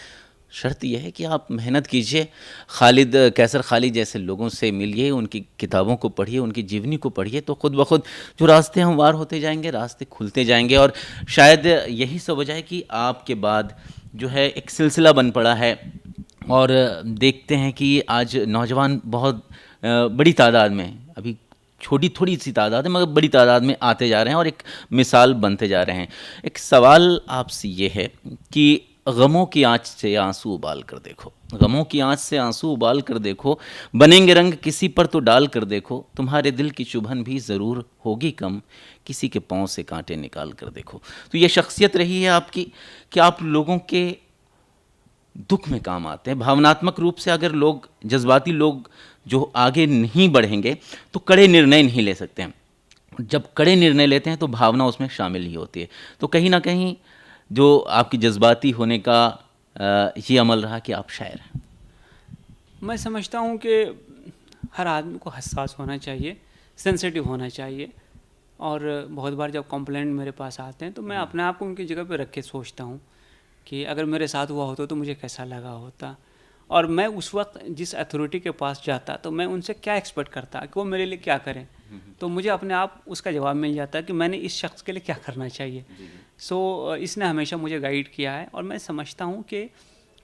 शर्त यह है कि आप मेहनत कीजिए, खालिद कैसर खालिद जैसे लोगों से मिलिए, उनकी किताबों को पढ़िए, उनकी जीवनी को पढ़िए, तो खुद ब खुद जो रास्ते हमवार होते जाएंगे, रास्ते खुलते जाएंगे। और शायद यही सब वजह है कि आपके बाद जो है एक सिलसिला बन पड़ा है। और देखते हैं कि आज नौजवान बहुत बड़ी तादाद में, अभी छोटी थोड़ी सी तादाद है मगर बड़ी तादाद में आते जा रहे हैं और एक मिसाल बनते जा रहे हैं। एक सवाल आपसे ये है कि गमों की आँच से आंसू उबाल कर देखो, गमों की आँच से आंसू उबाल कर देखो, बनेंगे रंग किसी पर तो डाल कर देखो, तुम्हारे दिल की चुभन भी ज़रूर होगी कम, किसी के पाँव से कांटे निकाल कर देखो। तो ये शख्सियत रही है आपकी कि आप लोगों के दुख में काम आते हैं। भावनात्मक रूप से अगर लोग, जज्बाती लोग जो आगे नहीं बढ़ेंगे तो कड़े निर्णय नहीं ले सकते हैं। जब कड़े निर्णय लेते हैं तो भावना उसमें शामिल ही होती है। तो कहीं ना कहीं जो आपकी जज्बाती होने का ये अमल रहा कि आप शायर हैं। मैं समझता हूँ कि हर आदमी को हसास होना चाहिए, सेंसिटिव होना चाहिए। और बहुत बार जब कंप्लेंट मेरे पास आते हैं तो मैं अपने आप को उनकी जगह पे रख के सोचता हूँ कि अगर मेरे साथ हुआ होता तो मुझे कैसा लगा होता। और मैं उस वक्त जिस अथॉरिटी के पास जाता तो मैं उनसे क्या एक्सपेक्ट करता कि वो मेरे लिए क्या करें। तो मुझे अपने आप उसका जवाब मिल जाता कि मैंने इस शख्स के लिए क्या करना चाहिए। सो इसने हमेशा मुझे गाइड किया है। और मैं समझता हूँ कि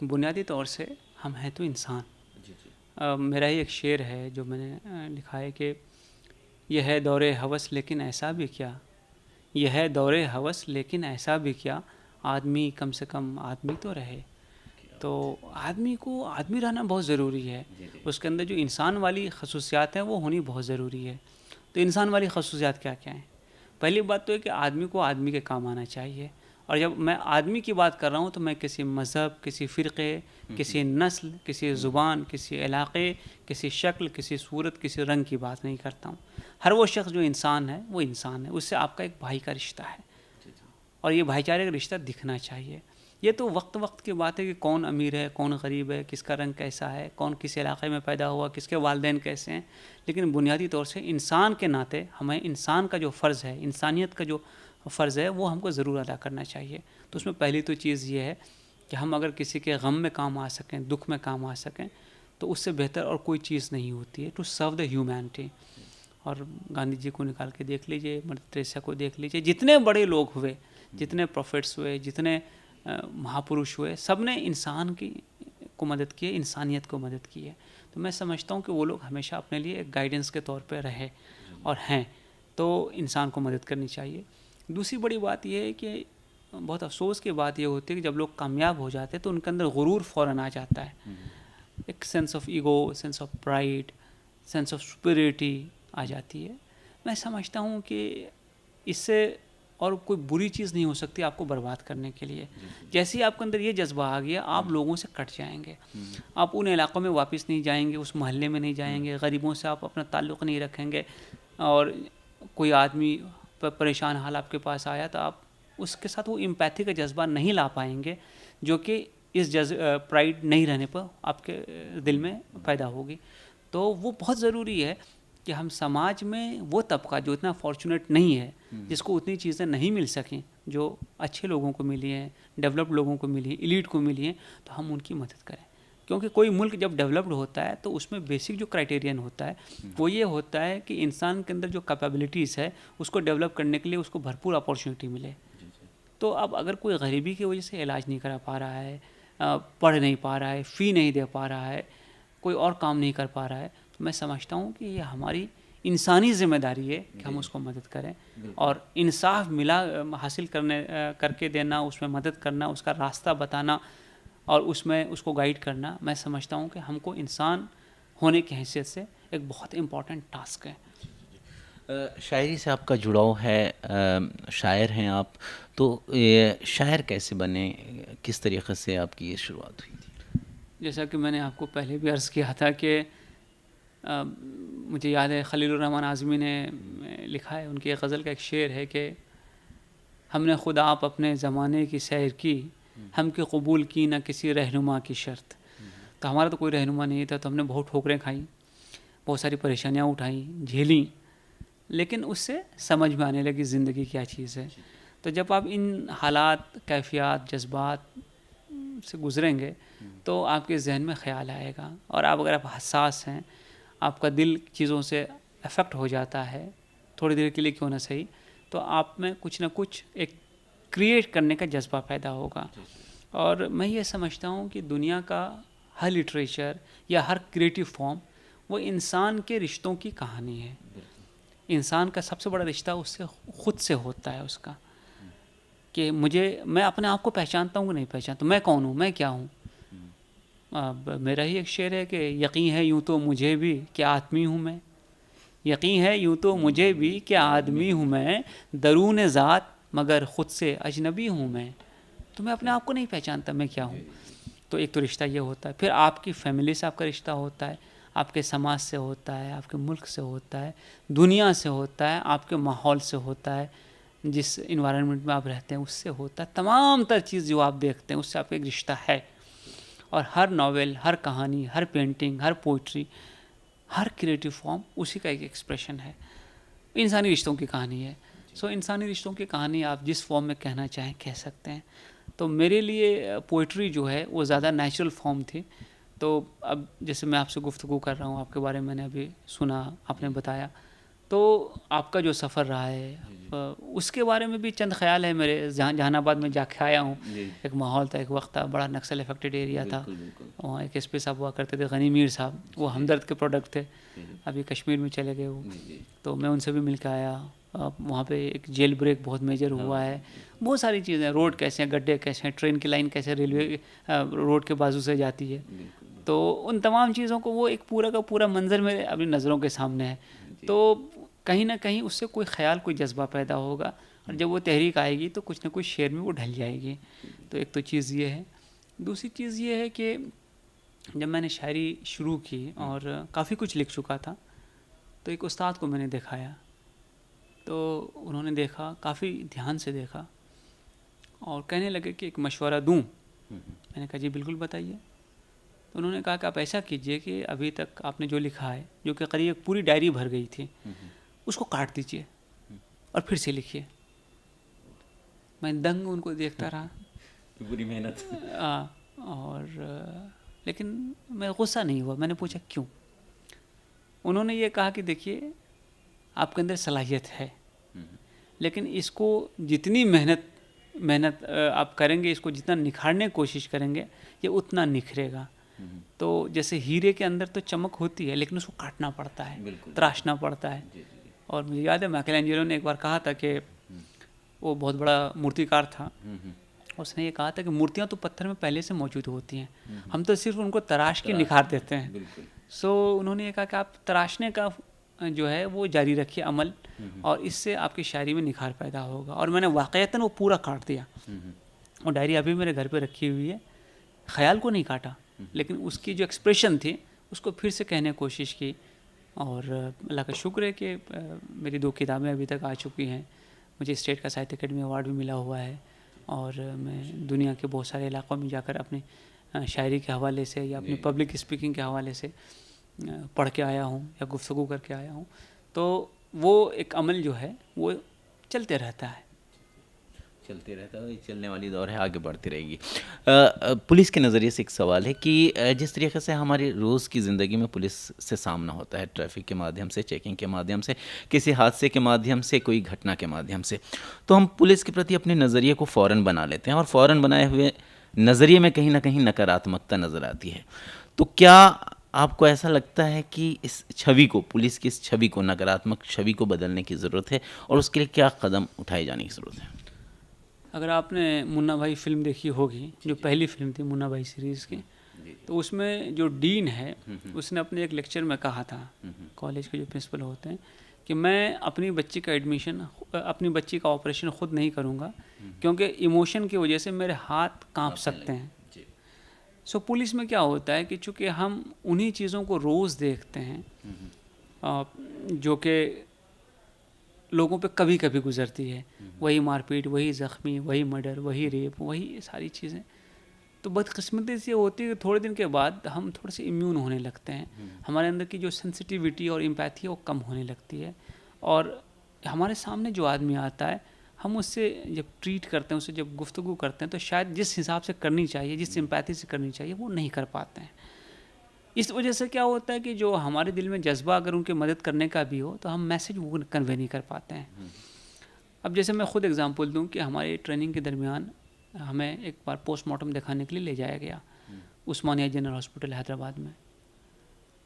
बुनियादी तौर से हम हैं तो इंसान। मेरा ही एक शेर है जो मैंने लिखा है कि यह है दौरे हवस लेकिन ऐसा भी क्या, यह है दौरे हवस लेकिन ऐसा भी क्या, आदमी कम से कम आदमी तो रहे। तो आदमी को आदमी रहना बहुत ज़रूरी है। उसके अंदर जो इंसान वाली खसूसियात हैं वो होनी बहुत ज़रूरी है। तो इंसान वाली खसूसियात क्या क्या हैं? पहली बात तो है कि आदमी को आदमी के काम आना चाहिए। और जब मैं आदमी की बात कर रहा हूँ तो मैं किसी मज़हब, किसी फ़िरक़े, किसी नस्ल, किसी ज़ुबान, किसी इलाक़े, किसी शक्ल, किसी सूरत, किसी रंग की बात नहीं करता हूँ। हर वो शख्स जो इंसान है वो इंसान है, उससे आपका एक भाई का रिश्ता है और ये भाईचारे का रिश्ता दिखना चाहिए। ये तो वक्त वक्त की बात है कि कौन अमीर है, कौन गरीब है, किसका रंग कैसा है, कौन किस इलाके में पैदा हुआ, किसके वालिदैन कैसे हैं। लेकिन बुनियादी तौर से इंसान के नाते हमें इंसान का जो फ़र्ज़ है, इंसानियत का जो फ़र्ज़ है वो हमको ज़रूर अदा करना चाहिए। तो उसमें पहली तो चीज़ ये है कि हम अगर किसी के गम में काम आ सकें, दुख में काम आ सकें, तो उससे बेहतर और कोई चीज़ नहीं होती है टू सर्व द ह्यूमैनिटी। और गांधी जी को निकाल के देख लीजिए, मदर तेरेसा को देख लीजिए, जितने बड़े लोग हुए, जितने प्रोफेट्स हुए, जितने महापुरुष हुए, सब ने इंसान की को मदद की है, इंसानियत को मदद की है। तो मैं समझता हूँ कि वो लोग हमेशा अपने लिए एक गाइडेंस के तौर पे रहे और हैं। तो इंसान को मदद करनी चाहिए। दूसरी बड़ी बात यह है कि बहुत अफसोस की बात यह होती है कि जब लोग कामयाब हो जाते हैं तो उनके अंदर गुरूर फ़ौरन आ जाता है। एक sense of ego, sense of pride, sense of superiority आ जाती है। मैं समझता हूँ कि इससे और कोई बुरी चीज़ नहीं हो सकती आपको बर्बाद करने के लिए। जैसे ही आपके अंदर ये जज्बा आ गया, आप लोगों से कट जाएंगे, आप उन इलाक़ों में वापस नहीं जाएंगे, उस मोहल्ले में नहीं जाएंगे, गरीबों से आप अपना ताल्लुक़ नहीं रखेंगे। और कोई आदमी परेशान हाल आपके पास आया तो आप उसके साथ वो एम्पैथी का जज्बा नहीं ला पाएंगे जो कि इस प्राइड नहीं रहने पर आपके दिल में पैदा होगी। तो वो बहुत ज़रूरी है कि हम समाज में वो तबका जो इतना फॉर्चुनेट नहीं है, जिसको उतनी चीज़ें नहीं मिल सकें जो अच्छे लोगों को मिली हैं, डेवलप्ड लोगों को मिली हैं, एलीट को मिली हैं, तो हम उनकी मदद करें। क्योंकि कोई मुल्क जब डेवलप्ड होता है तो उसमें बेसिक जो क्राइटेरियन होता है वो ये होता है कि इंसान के अंदर जो कैपेबिलिटीज़ है उसको डेवलप करने के लिए उसको भरपूर अपॉर्चुनिटी मिले। तो अब अगर कोई गरीबी की वजह से इलाज नहीं करा पा रहा है, पढ़ नहीं पा रहा है, फ़ी नहीं दे पा रहा है, कोई और काम नहीं कर पा रहा है, तो मैं समझता हूँ कि ये हमारी इंसानी ज़िम्मेदारी है कि हम उसको मदद करें। और इंसाफ मिला हासिल करके देना, उसमें मदद करना, उसका रास्ता बताना और उसमें उसको गाइड करना, मैं समझता हूँ कि हमको इंसान होने की हैसियत से एक बहुत इम्पॉर्टेंट टास्क है। शायरी से आपका जुड़ाव है, शायर हैं आप, तो ये शायर कैसे बने, किस तरीक़े से आपकी ये शुरुआत हुई थी? जैसा कि मैंने आपको पहले भी अर्ज़ किया था कि मुझे याद है खलीलुर रहमान आज़मी ने लिखा है, उनकी एक गज़ल का एक शेर है कि हमने खुद आप अपने ज़माने की सैर की, हम के कबूल की ना किसी रहनुमा की शर्त। तो हमारा तो कोई रहनुमा नहीं था, तो हमने बहुत ठोकरें खाई, बहुत सारी परेशानियाँ उठाई, झेली, लेकिन उससे समझ में आने लगी ज़िंदगी क्या चीज़ है। तो जब आप इन हालात, कैफ़ियत, जज्बात से गुज़रेंगे तो आपके ज़हन में ख़्याल आएगा, और अगर आप हसास हैं, आपका दिल चीज़ों से अफेक्ट हो जाता है, थोड़ी देर के लिए क्यों ना सही, तो आप में कुछ ना कुछ एक क्रिएट करने का जज्बा पैदा होगा। और मैं ये समझता हूँ कि दुनिया का हर लिटरेचर या हर क्रिएटिव फॉर्म वो इंसान के रिश्तों की कहानी है। इंसान का सबसे बड़ा रिश्ता उससे खुद से होता है, उसका कि मैं अपने आप को पहचानता हूँ कि नहीं पहचानता, मैं कौन हूँ, मैं क्या हूँ। अब मेरा ही एक शेर है कि यकीन है यूँ तो मुझे भी क्या आदमी हूँ मैं, यकीन है यूँ तो मुझे भी क्या आदमी हूँ मैं, दरून ज़ात मगर ख़ुद से अजनबी हूँ मैं। तो मैं अपने आप को नहीं पहचानता मैं क्या हूँ। तो एक तो रिश्ता ये होता है, फिर आपकी फैमिली से आपका रिश्ता होता है, आपके समाज से होता है, आपके मुल्क से होता है, दुनिया से होता है, आपके माहौल से होता है, जिस इन्वायरमेंट में आप रहते हैं उससे होता है, तमाम तर चीज़ जो आप देखते हैं उससे आपका एक रिश्ता है। और हर नावल, हर कहानी, हर पेंटिंग, हर पोइट्री, हर क्रिएटिव फॉर्म उसी का एक एक्सप्रेशन है, इंसानी रिश्तों की कहानी है। सो इंसानी रिश्तों की कहानी आप जिस फॉर्म में कहना चाहें कह सकते हैं। तो मेरे लिए पोइट्री जो है वो ज़्यादा नेचुरल फॉर्म थी। तो अब जैसे मैं आपसे गुफ्तगू कर रहा हूँ, आपके बारे में मैंने अभी सुना, आपने बताया, तो आपका जो सफ़र रहा है उसके बारे में भी चंद ख्याल है मेरे। जहानाबाद में जाके आया हूँ, एक माहौल था, एक वक्त था, बड़ा नक्सल अफेक्टेड एरिया था। वहाँ एक एसपी साहब हुआ करते थे, गनी मीर साहब, वो हमदर्द के प्रोडक्ट थे, अभी कश्मीर में चले गए वो। तो मैं उनसे भी मिल के आया। वहाँ पे एक जेल ब्रेक बहुत मेजर हुआ है, बहुत सारी चीज़ें, रोड कैसे हैं, गड्ढे कैसे हैं, ट्रेन की लाइन कैसे रेलवे रोड के बाजू से जाती है। तो उन तमाम चीज़ों को वो एक पूरा का पूरा मंजर मेरे अभी नज़रों के सामने है। तो कहीं ना कहीं उससे कोई ख्याल, कोई जज्बा पैदा होगा, और जब वो तहरीक आएगी तो कुछ ना कुछ शेर में वो ढल जाएगी। तो एक तो चीज़ ये है। दूसरी चीज़ ये है कि जब मैंने शायरी शुरू की और काफ़ी कुछ लिख चुका था, तो एक उस्ताद को मैंने दिखाया, तो उन्होंने देखा, काफ़ी ध्यान से देखा, और कहने लगे कि एक मशवरा दूं। मैंने कहा जी बिल्कुल बताइए। तो उन्होंने कहा कि आप ऐसा कीजिए कि अभी तक आपने जो लिखा है, जो कि करीब पूरी डायरी भर गई थी, उसको काट दीजिए और फिर से लिखिए। मैं दंग उनको देखता रहा, पूरी मेहनत। और लेकिन मैं गुस्सा नहीं हुआ। मैंने पूछा क्यों। उन्होंने ये कहा कि देखिए आपके अंदर सलाहियत है, लेकिन इसको जितनी मेहनत आप करेंगे, इसको जितना निखारने की कोशिश करेंगे, ये उतना निखरेगा। तो जैसे हीरे के अंदर तो चमक होती है, लेकिन उसको काटना पड़ता है, तराशना पड़ता है। और मुझे याद है माइकलएंजेलो ने एक बार कहा था कि वो बहुत बड़ा मूर्तिकार था, उसने ये कहा था कि मूर्तियाँ तो पत्थर में पहले से मौजूद होती हैं, हम तो सिर्फ उनको तराश के निखार देते हैं। सो उन्होंने ये कहा कि आप तराशने का जो है वो जारी रखिए अमल, और इससे आपकी शायरी में निखार पैदा होगा। और मैंने वाक़यतन वो पूरा काट दिया। वो डायरी अभी मेरे घर पे रखी हुई है। ख़याल को नहीं काटा, लेकिन उसकी जो एक्सप्रेशन थी उसको फिर से कहने की कोशिश की। और अल्लाह का शुक्र है कि मेरी 2 किताबें अभी तक आ चुकी हैं। मुझे स्टेट का साहित्य अकेडमी अवार्ड भी मिला हुआ है, और मैं दुनिया के बहुत सारे इलाक़ों में जाकर अपनी शायरी के हवाले से या अपनी पब्लिक स्पीकिंग के हवाले से पढ़ के आया हूँ या गुफ्तगू करके आया हूँ। तो वो एक अमल जो है वो चलते रहता है, चलने वाली दौर है, आगे बढ़ती रहेगी। पुलिस के नज़रिए से एक सवाल है कि जिस तरीके से हमारी रोज़ की ज़िंदगी में पुलिस से सामना होता है, ट्रैफिक के माध्यम से, चेकिंग के माध्यम से, किसी हादसे के माध्यम से, कोई घटना के माध्यम से, तो हम पुलिस के प्रति अपने नज़रिए को फ़ौरन बना लेते हैं, और फ़ौरन बनाए हुए नज़रिए में कहीं ना कहीं नकारात्मकता नज़र आती है। तो क्या आपको ऐसा लगता है कि इस छवि को, पुलिस की इस छवि को, नकारात्मक छवि को बदलने की ज़रूरत है, और उसके लिए क्या कदम उठाए जाने की ज़रूरत है? अगर आपने मुन्ना भाई फिल्म देखी होगी, जो पहली फिल्म थी मुन्ना भाई सीरीज़ की, तो उसमें जो डीन है उसने अपने एक लेक्चर में कहा था, कॉलेज के जो प्रिंसिपल होते हैं, कि मैं अपनी बच्ची का एडमिशन, अपनी बच्ची का ऑपरेशन खुद नहीं करूँगा, क्योंकि इमोशन की वजह से मेरे हाथ कांप सकते हैं। सो पुलिस में क्या होता है कि चूँकि हम उन्हीं चीज़ों को रोज़ देखते हैं जो कि लोगों पे कभी कभी गुजरती है, वही मारपीट, वही ज़ख्मी, वही मर्डर, वही रेप, वही सारी चीज़ें। तो बदकिस्मती से होती है कि थोड़े दिन के बाद हम थोड़े से इम्यून होने लगते हैं, हमारे अंदर की जो सेंसिटिविटी और एम्पैथी है वो कम होने लगती है, और हमारे सामने जो आदमी आता है हम उससे जब ट्रीट करते हैं, उससे जब गुफ्तगू करते हैं, तो शायद जिस हिसाब से करनी चाहिए, जिस सिंपैथी से करनी चाहिए, वो नहीं कर पाते हैं। इस वजह से क्या होता है कि जो हमारे दिल में जज्बा अगर उनकी मदद करने का भी हो तो हम मैसेज वो कन्वे नहीं कर पाते हैं। अब जैसे मैं खुद एग्जांपल दूं कि हमारे ट्रेनिंग के दरमियान हमें एक बार पोस्टमार्टम दिखाने के लिए ले जाया गया उस्मानिया जनरल हॉस्पिटल हैदराबाद में।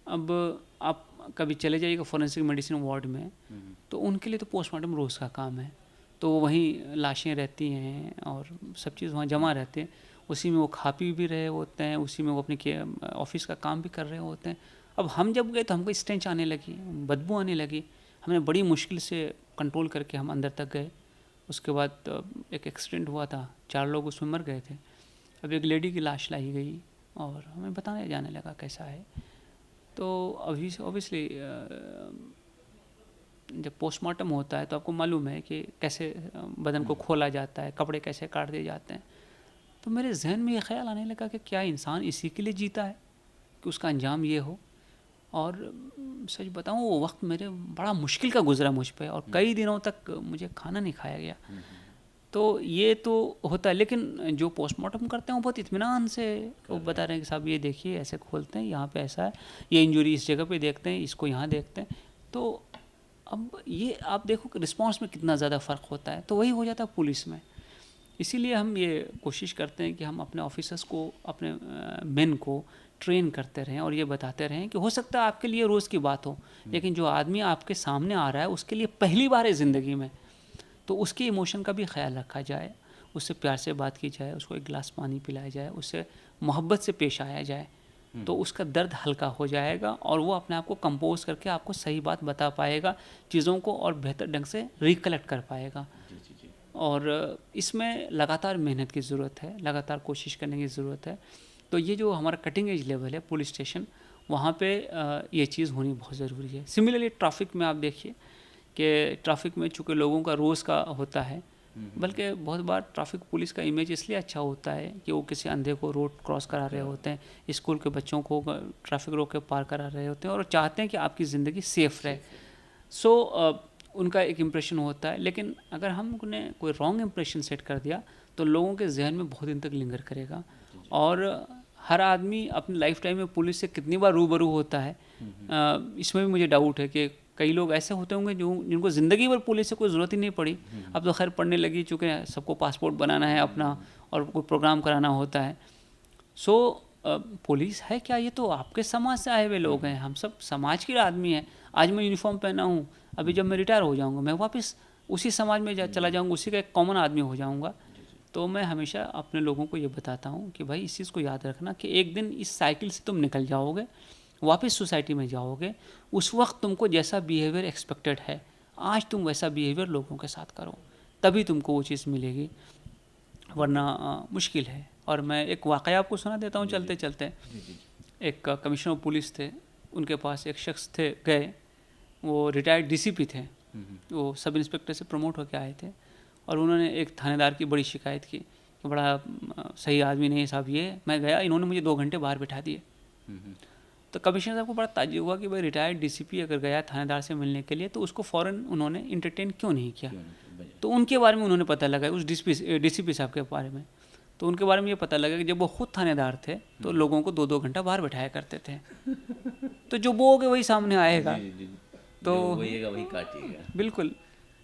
अब आप कभी चले जाइएगा फॉरेंसिक मेडिसिन वार्ड में, तो उनके लिए तो पोस्टमार्टम रोज़ का काम है, तो वहीं लाशें रहती हैं और सब चीज़ वहाँ जमा रहते हैं, उसी में वो खा पी भी रहे होते हैं, उसी में वो अपने ऑफिस का काम भी कर रहे होते हैं। अब हम जब गए तो हमको स्टेंच आने लगी, बदबू आने लगी, हमने बड़ी मुश्किल से कंट्रोल करके हम अंदर तक गए। उसके बाद एक एक्सीडेंट हुआ था, 4 लोग उसमें मर गए थे। अब एक लेडी की लाश लाई गई और हमें बताने जाने लगा कैसा है। तो अभी ऑब्वियसली जब पोस्टमार्टम होता है तो आपको मालूम है कि कैसे बदन को खोला जाता है, कपड़े कैसे काट दिए जाते हैं। तो मेरे जहन में ये ख्याल आने लगा कि क्या इंसान इसी के लिए जीता है कि उसका अंजाम ये हो। और सच बताऊं वो वक्त मेरे बड़ा मुश्किल का गुजरा मुझ पे, और कई दिनों तक मुझे खाना नहीं खाया गया। तो ये तो होता है, लेकिन जो पोस्टमार्टम करते हैं वो बहुत इत्मीनान से वो बता रहे हैं कि साहब ये देखिए ऐसे खोलते हैं, यहाँ पे ऐसा है, ये इंजरी इस जगह पे देखते हैं, इसको यहाँ देखते हैं। तो अब ये आप देखो कि रिस्पांस में कितना ज़्यादा फ़र्क होता है। तो वही हो जाता है पुलिस में। इसीलिए हम ये कोशिश करते हैं कि हम अपने ऑफिसर्स को, अपने मेन को ट्रेन करते रहें और ये बताते रहें कि हो सकता है आपके लिए रोज़ की बात हो, लेकिन जो आदमी आपके सामने आ रहा है उसके लिए पहली बार है ज़िंदगी में, तो उसके इमोशन का भी ख्याल रखा जाए, उससे प्यार से बात की जाए, उसको एक गिलास पानी पिलाया जाए, उससे मोहब्बत से पेश आया जाए, तो उसका दर्द हल्का हो जाएगा और वो अपने आप को कंपोज करके आपको सही बात बता पाएगा, चीज़ों को और बेहतर ढंग से रिकलेक्ट कर पाएगा। और इसमें लगातार मेहनत की ज़रूरत है, लगातार कोशिश करने की ज़रूरत है। तो ये जो हमारा कटिंग एज लेवल है पुलिस स्टेशन, वहाँ पे ये चीज़ होनी बहुत ज़रूरी है। सिमिलरली ट्रैफिक में आप देखिए कि ट्रैफिक में चूँकि लोगों का रोज़ का होता है, बल्कि बहुत बार ट्रैफिक पुलिस का इमेज इसलिए अच्छा होता है कि वो किसी अंधे को रोड क्रॉस करा रहे होते हैं, स्कूल के बच्चों को ट्रैफिक रोक के पार करा रहे होते हैं और चाहते हैं कि आपकी ज़िंदगी सेफ़ रहे। सो उनका एक इम्प्रेशन होता है। लेकिन अगर हमने कोई रॉन्ग इम्प्रेशन सेट कर दिया तो लोगों के जहन में बहुत दिन तक लिंगर करेगा। और हर आदमी अपनी लाइफ टाइम में पुलिस से कितनी बार रूबरू होता है, इसमें भी मुझे डाउट है कि कई लोग ऐसे होते होंगे जिनको ज़िंदगी भर पुलिस से कोई ज़रूरत ही नहीं पड़ी। अब तो खैर पढ़ने लगी, चूँकि सबको पासपोर्ट बनाना है अपना और कोई प्रोग्राम कराना होता है। सो पुलिस है क्या, ये तो आपके समाज से आए हुए लोग हैं, हम सब समाज के आदमी हैं। आज मैं यूनिफॉर्म पहना हूँ, अभी जब मैं रिटायर हो जाऊँगा मैं वापस उसी समाज में चला जाऊँगा, उसी का एक कॉमन आदमी हो जाऊँगा। तो मैं हमेशा अपने लोगों को ये बताता हूँ कि भाई इस चीज़ को याद रखना कि एक दिन इस साइकिल से तुम निकल जाओगे, वापस सोसाइटी में जाओगे, उस वक्त तुमको जैसा बिहेवियर एक्सपेक्टेड है आज तुम वैसा बिहेवियर लोगों के साथ करो, तभी तुमको वो चीज़ मिलेगी, वरना मुश्किल है। और मैं एक वाक़या आपको सुना देता हूँ चलते चलते। एक कमिश्नर ऑफ पुलिस थे, उनके पास एक शख्स थे, गए, वो रिटायर्ड डीसीपी थे, वो सब इंस्पेक्टर से प्रमोट होकर आए थे और उन्होंने एक थानेदार की बड़ी शिकायत की कि बड़ा सही आदमी नहीं साहब ये। मैं गया, इन्होंने मुझे 2 घंटे बाहर बिठा दिए। तो कमिश्नर साहब को बड़ा ताज्जुब हुआ कि भाई रिटायर्ड डीसीपी अगर गया थानेदार से मिलने के लिए तो उसको फ़ौरन उन्होंने इंटरटेन क्यों नहीं किया। तो उनके बारे में उन्होंने पता लगा, उस डीसीपी साहब के बारे में। तो उनके बारे में ये पता लगा कि जब वो खुद थानेदार थे तो लोगों को 2-2 घंटा बाहर बैठाया करते थे। तो जो बोओगे वही सामने आएगा, तो वही काटिएगा। बिल्कुल,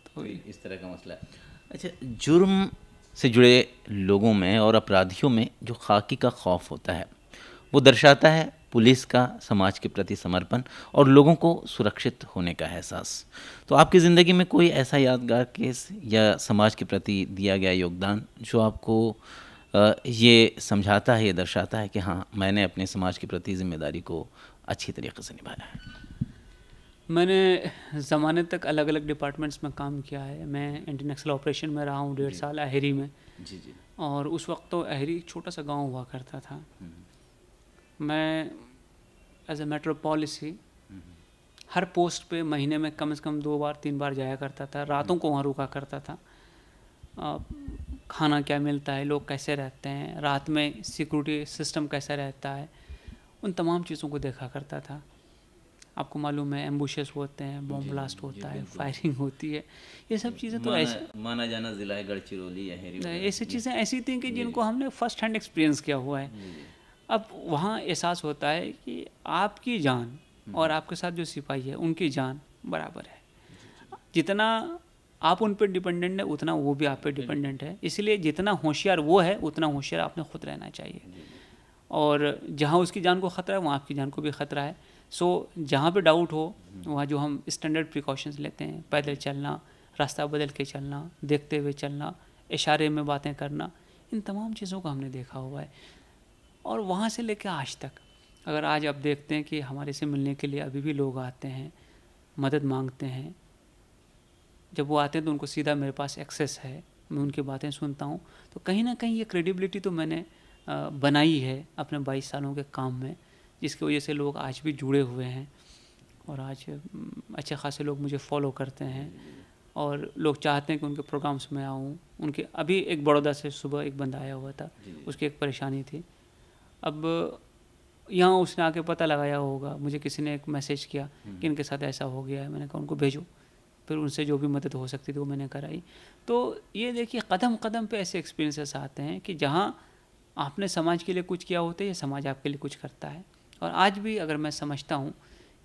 तो इस तरह का मसला है। अच्छा, जुर्म से जुड़े लोगों में और अपराधियों में जो खाकी का खौफ होता है वो दर्शाता है पुलिस का समाज के प्रति समर्पण और लोगों को सुरक्षित होने का एहसास। तो आपकी ज़िंदगी में कोई ऐसा यादगार केस या समाज के प्रति दिया गया योगदान जो आपको ये समझाता है, ये दर्शाता है कि हाँ मैंने अपने समाज के प्रति जिम्मेदारी को अच्छी तरीके से निभाया है? मैंने ज़माने तक अलग अलग डिपार्टमेंट्स में काम किया है। मैं इंडियन नक्सल ऑपरेशन में रहा हूँ 1.5 साल अहेरी में। जी जी। और उस वक्त तो अहेरी एक छोटा सा गांव हुआ करता था। मैं as a matter of policy हर पोस्ट पे महीने में कम से कम 2 बार 3 बार जाया करता था। रातों को वहाँ रुका करता था। खाना क्या मिलता है, लोग कैसे रहते हैं, रात में सिक्योरिटी सिस्टम कैसा रहता है, उन तमाम चीज़ों को देखा करता था। आपको मालूम है एम्बुशेस होते हैं, बॉम्ब ब्लास्ट होता है, फायरिंग होती है, ये सब चीज़ें तो ऐसे माना जाना जिला है गढ़चिरौली या अहेरी, ऐसी चीज़ें ऐसी थी कि जिनको हमने फर्स्ट हैंड एक्सपीरियंस किया हुआ है। अब वहाँ एहसास होता है कि आपकी जान और आपके साथ जो सिपाही है उनकी जान बराबर है। जितना आप उन पर डिपेंडेंट है उतना वो भी आप पे डिपेंडेंट है। इसलिए जितना होशियार वो है उतना होशियार आपने खुद रहना चाहिए। और जहाँ उसकी जान को ख़तरा है वहाँ आपकी जान को भी ख़तरा है। सो जहाँ पे डाउट हो वहाँ जो हम स्टैंडर्ड प्रिकॉशंस लेते हैं, पैदल चलना, रास्ता बदल के चलना, देखते हुए चलना, इशारे में बातें करना, इन तमाम चीज़ों को हमने देखा हुआ है। और वहाँ से लेकर आज तक अगर आज आप देखते हैं कि हमारे से मिलने के लिए अभी भी लोग आते हैं, मदद मांगते हैं। जब वो आते हैं तो उनको सीधा मेरे पास एक्सेस है, मैं उनकी बातें सुनता हूँ। तो कहीं ना कहीं ये क्रेडिबिलिटी तो मैंने बनाई है अपने 22 सालों के काम में, जिसकी वजह से लोग आज भी जुड़े हुए हैं। और आज अच्छे खासे लोग मुझे फॉलो करते हैं और लोग चाहते हैं कि उनके प्रोग्राम्स में आऊँ। उनके अभी एक बड़ौदा से सुबह एक बंदा आया हुआ था, उसकी एक परेशानी थी। अब यहाँ उसने आके पता लगाया होगा, मुझे किसी ने एक मैसेज किया कि इनके साथ ऐसा हो गया है। मैंने कहा उनको भेजो, फिर उनसे जो भी मदद हो सकती थी वो मैंने कराई। तो ये देखिए कदम कदम पे ऐसे एक्सपीरियंसेस आते हैं कि जहाँ आपने समाज के लिए कुछ किया होता है, ये समाज आपके लिए कुछ करता है। और आज भी अगर मैं समझता हूँ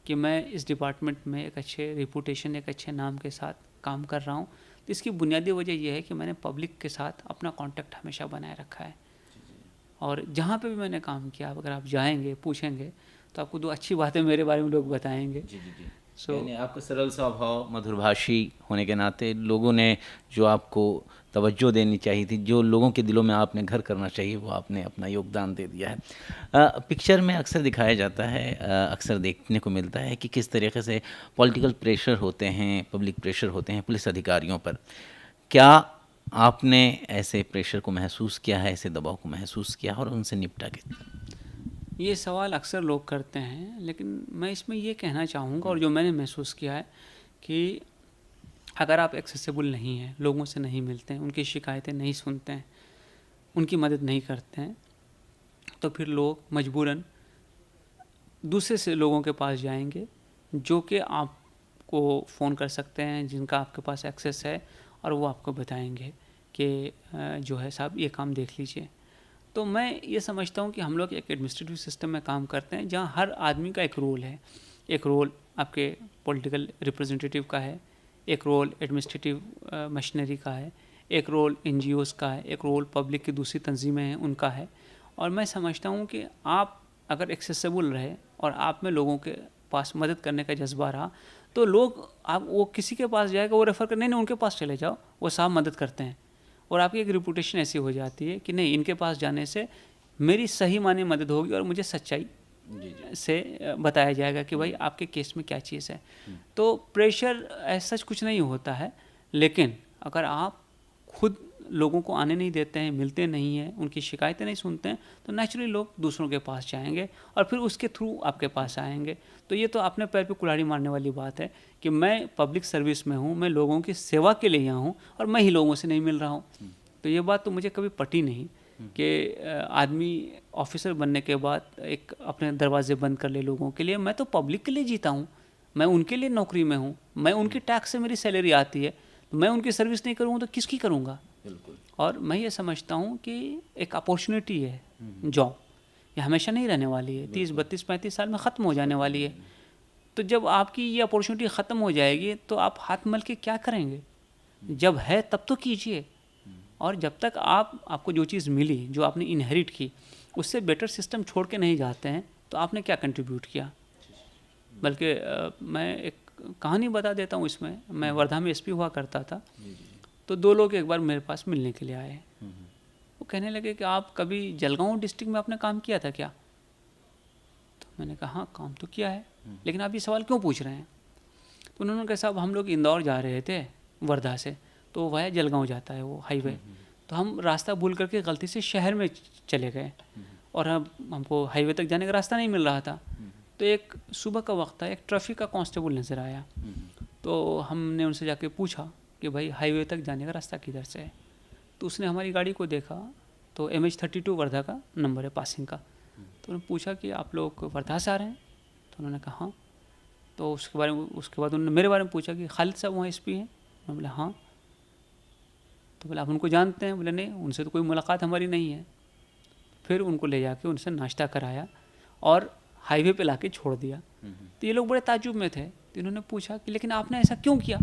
कि मैं इस डिपार्टमेंट में एक अच्छे रिपूटेशन, एक अच्छे नाम के साथ काम कर रहा हूँ, तो इसकी बुनियादी वजह यह है कि मैंने पब्लिक के साथ अपना कॉन्टैक्ट हमेशा बनाए रखा है। और जहाँ पे भी मैंने काम किया, अगर आप जाएंगे पूछेंगे तो आपको 2 अच्छी बातें मेरे बारे में लोग बताएंगे। यानी आपका सरल स्वभाव, मधुरभाषी होने के नाते लोगों ने जो आपको तवज्जो देनी चाहिए थी, जो लोगों के दिलों में आपने घर करना चाहिए, वो आपने अपना योगदान दे दिया है। पिक्चर में अक्सर दिखाया जाता है, अक्सर देखने को मिलता है कि किस तरीके से पॉलिटिकल प्रेशर होते हैं, पब्लिक प्रेशर होते हैं पुलिस अधिकारियों पर। क्या आपने ऐसे प्रेशर को महसूस किया है, ऐसे दबाव को महसूस किया और उनसे निपटा के? ये सवाल अक्सर लोग करते हैं, लेकिन मैं इसमें ये कहना चाहूँगा और जो मैंने महसूस किया है कि अगर आप एक्सेसिबल नहीं हैं, लोगों से नहीं मिलते हैं, उनकी शिकायतें नहीं सुनते हैं, उनकी मदद नहीं करते हैं, तो फिर लोग मजबूरन दूसरे से लोगों के पास जाएंगे जो कि आपको फ़ोन कर सकते हैं, जिनका आपके पास एक्सेस है, और वो आपको बताएंगे कि जो है साहब ये काम देख लीजिए। तो मैं ये समझता हूँ कि हम लोग एक एडमिनिस्ट्रेटिव सिस्टम में काम करते हैं जहाँ हर आदमी का एक रोल है। एक रोल आपके पॉलिटिकल रिप्रेजेंटेटिव का है, एक रोल एडमिनिस्ट्रेटिव मशीनरी का है, एक रोल NGOs का है, एक रोल पब्लिक की दूसरी तंजीमें हैं उनका है। और मैं समझता हूँ कि आप अगर एक्सेसिबल रहे और आप में लोगों के पास मदद करने का जज्बा रहा, तो लोग आप वो किसी के पास जाएगा, वो रेफ़र कर नहीं उनके पास चले जाओ, वो साहब मदद करते हैं। और आपकी एक रिपूटेशन ऐसी हो जाती है कि नहीं, इनके पास जाने से मेरी सही माने मदद होगी और मुझे सच्चाई से बताया जाएगा कि भाई आपके केस में क्या चीज़ है। तो प्रेशर ऐसा कुछ नहीं होता है, लेकिन अगर आप खुद लोगों को आने नहीं देते हैं, मिलते नहीं हैं, उनकी शिकायतें नहीं सुनते हैं, तो नेचुरली लोग दूसरों के पास जाएंगे और फिर उसके थ्रू आपके पास आएंगे। तो ये तो अपने पैर पे कुल्हाड़ी मारने वाली बात है कि मैं पब्लिक सर्विस में हूँ, मैं लोगों की सेवा के लिए यहाँ हूँ और मैं ही लोगों से नहीं मिल रहा हूँ। तो ये बात तो मुझे कभी पटी नहीं कि आदमी ऑफिसर बनने के बाद एक अपने दरवाजे बंद कर ले लोगों के लिए। मैं तो पब्लिक के लिए जीता हूँ, मैं उनके लिए नौकरी में हूँ, मैं उनकी टैक्स से मेरी सैलरी आती है, तो मैं उनकी सर्विस नहीं करूँगा तो किसकी करूँगा। बिल्कुल। और मैं ये समझता हूँ कि एक अपॉर्चुनिटी है जॉब, ये हमेशा नहीं रहने वाली है, 30, 32, 35 साल में ख़त्म हो जाने वाली है। तो जब आपकी ये अपॉर्चुनिटी ख़त्म हो जाएगी तो आप हाथ मल के क्या करेंगे? जब है तब तो कीजिए। और जब तक आपको जो चीज़ मिली, जो आपने इनहेरिट की, उससे बेटर सिस्टम छोड़ के नहीं जाते हैं तो आपने क्या कंट्रीब्यूट किया। बल्कि मैं एक कहानी बता देता हूँ इसमें। मैं वर्धा में SP हुआ करता था, तो 2 लोग एक बार मेरे पास मिलने के लिए आए। वो कहने लगे कि आप कभी जलगांव डिस्ट्रिक्ट में आपने काम किया था क्या? तो मैंने कहा हाँ काम तो किया है, लेकिन आप ये सवाल क्यों पूछ रहे हैं? तो उन्होंने कहा साहब हम लोग इंदौर जा रहे थे वर्धा से, तो वाया जलगांव जाता है वो हाईवे, तो हम रास्ता भूल करके गलती से शहर में चले गए और हमको हाईवे तक जाने का रास्ता नहीं मिल रहा था। तो एक सुबह का वक्त था, एक ट्रैफिक का कांस्टेबल नज़र आया, तो हमने उनसे जाके पूछा कि भाई हाईवे तक जाने का रास्ता किधर से है। तो उसने हमारी गाड़ी को देखा, तो MH32 वर्धा का नंबर है पासिंग का। तो उन्होंने पूछा कि आप लोग वर्धा से आ रहे हैं? तो उन्होंने कहा हाँ। तो उसके बाद उन्होंने मेरे बारे में पूछा कि खालिद साहब वहाँ SP हैं? मैं बोला हाँ। तो बोला आप उनको जानते हैं? बोले नहीं, उनसे तो कोई मुलाकात हमारी नहीं है। फिर उनको ले जाके उनसे नाश्ता कराया और हाईवे पे लाके छोड़ दिया। तो ये लोग बड़े ताज्जुब में थे। तो इन्होंने पूछा कि लेकिन आपने ऐसा क्यों किया?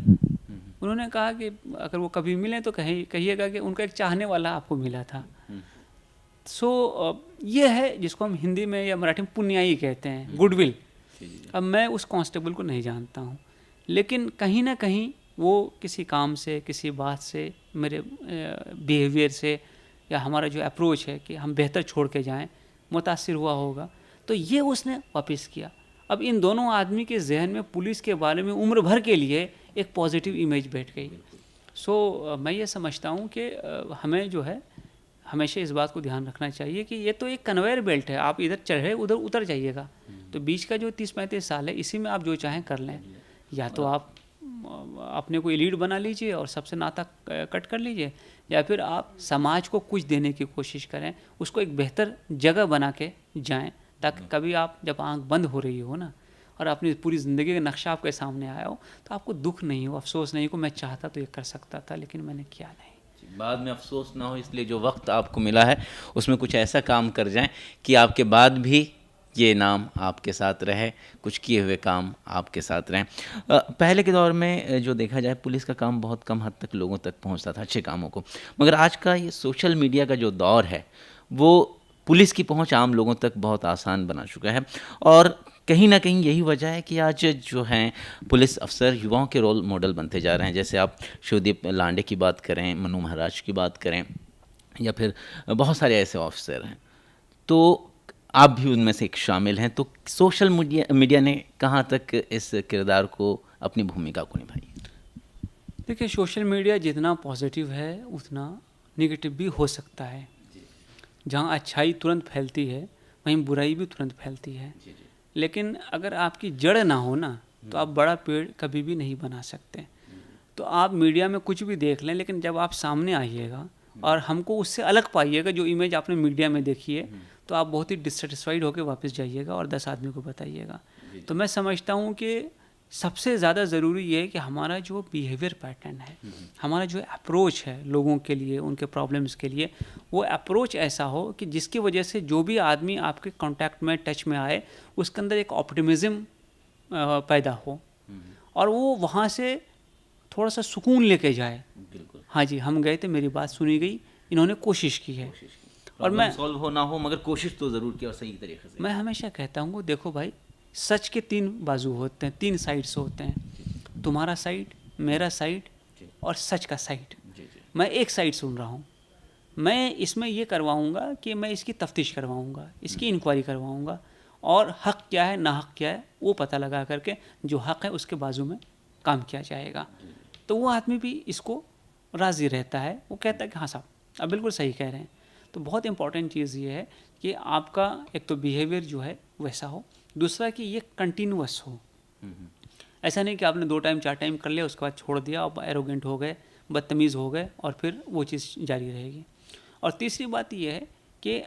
उन्होंने कहा कि अगर वो कभी मिले तो कहिएगा कि उनका एक चाहने वाला आपको मिला था। ये है जिसको हम हिंदी में या मराठी में पुण्याई कहते हैं, गुडविल। अब मैं उस कांस्टेबल को नहीं जानता हूँ, लेकिन कहीं ना कहीं वो किसी काम से, किसी बात से, मेरे बिहेवियर से, या हमारा जो अप्रोच है कि हम बेहतर छोड़ के जाएं, मुतासिर हुआ होगा, तो ये उसने वापस किया। अब इन दोनों आदमी के जहन में पुलिस के बारे में उम्र भर के लिए एक पॉजिटिव इमेज बैठ गई। मैं ये समझता हूँ कि हमें जो है हमेशा इस बात को ध्यान रखना चाहिए कि ये तो एक कन्वेयर बेल्ट है, आप इधर चढ़े उधर उतर जाइएगा। तो बीच का जो 30-35 साल है, इसी में आप जो चाहें कर लें। या तो आप अपने को एलीट बना लीजिए और सबसे नाता कट कर लीजिए, या फिर आप समाज को कुछ देने की कोशिश करें, उसको एक बेहतर जगह बना के जाएं, ताकि कभी आप जब आंख बंद हो रही हो ना और अपनी पूरी ज़िंदगी का नक्शा आपके सामने आया हो, तो आपको दुख नहीं हो, अफसोस नहीं हो, मैं चाहता तो ये कर सकता था लेकिन मैंने किया नहीं। बाद में अफसोस ना हो, इसलिए जो वक्त आपको मिला है उसमें कुछ ऐसा काम कर जाएं कि आपके बाद भी ये नाम आपके साथ रहे, कुछ किए हुए काम आपके साथ रहें। पहले के दौर में जो देखा जाए, पुलिस का काम बहुत कम हद तक लोगों तक पहुंचता था, अच्छे कामों को, मगर आज का ये सोशल मीडिया का जो दौर है वो पुलिस की पहुंच आम लोगों तक बहुत आसान बना चुका है। और कहीं ना कहीं यही वजह है कि आज जो हैं पुलिस अफसर युवाओं के रोल मॉडल बनते जा रहे हैं। जैसे आप शिवदीप लांडे की बात करें, मनु महाराज की बात करें, या फिर बहुत सारे ऐसे ऑफिसर हैं, तो आप भी उनमें से एक शामिल हैं। तो सोशल मीडिया ने कहाँ तक इस किरदार को, अपनी भूमिका को निभाई? देखिए, सोशल मीडिया जितना पॉजिटिव है उतना निगेटिव भी हो सकता है। जहाँ अच्छाई तुरंत फैलती है वहीं बुराई भी तुरंत फैलती है। लेकिन अगर आपकी जड़ ना हो ना, तो आप बड़ा पेड़ कभी भी नहीं बना सकते। तो आप मीडिया में कुछ भी देख लें, लेकिन जब आप सामने आइएगा और हमको उससे अलग पाइएगा, जो इमेज आपने मीडिया में देखी है, तो आप बहुत ही डिससेटिस्फाइड होकर वापस जाइएगा और 10 आदमी को बताइएगा। तो मैं समझता हूँ कि सबसे ज़्यादा ज़रूरी ये है कि हमारा जो बिहेवियर पैटर्न है, हमारा जो अप्रोच है लोगों के लिए, उनके प्रॉब्लम्स के लिए, वो अप्रोच ऐसा हो कि जिसकी वजह से जो भी आदमी आपके कांटेक्ट में, टच में आए, उसके अंदर एक ऑप्टिमिज़म पैदा हो और वो वहाँ से थोड़ा सा सुकून लेके जाए। हाँ जी, हम गए थे, मेरी बात सुनी गई, इन्होंने कोशिश की है। और मैं सॉल्व हो ना हो, मगर कोशिश तो ज़रूर की और सही तरीके से। मैं हमेशा कहता हूँ, देखो भाई, सच के 3 बाजू होते हैं, 3 साइड्स होते हैं, तुम्हारा साइड, मेरा साइड और सच का साइड। मैं एक साइड सुन रहा हूँ, मैं इसमें ये करवाऊँगा कि मैं इसकी तफ्तीश करवाऊँगा, इसकी इंक्वायरी करवाऊँगा, और हक़ क्या है ना हक़ क्या है वो पता लगा करके जो हक़ है उसके बाजू में काम किया जाएगा। तो वो आदमी भी इसको राज़ी रहता है, वो कहता है कि हाँ साहब आप बिल्कुल सही कह रहे हैं। तो बहुत इंपॉर्टेंट चीज़ ये है कि आपका एक तो बिहेवियर जो है वैसा हो, दूसरा कि ये कंटिन्यूअस हो। ऐसा नहीं कि आपने 2 टाइम 4 टाइम कर लिया, उसके बाद छोड़ दिया, आप एरोगेंट हो गए, बदतमीज़ हो गए और फिर वो चीज़ जारी रहेगी। और तीसरी बात ये है कि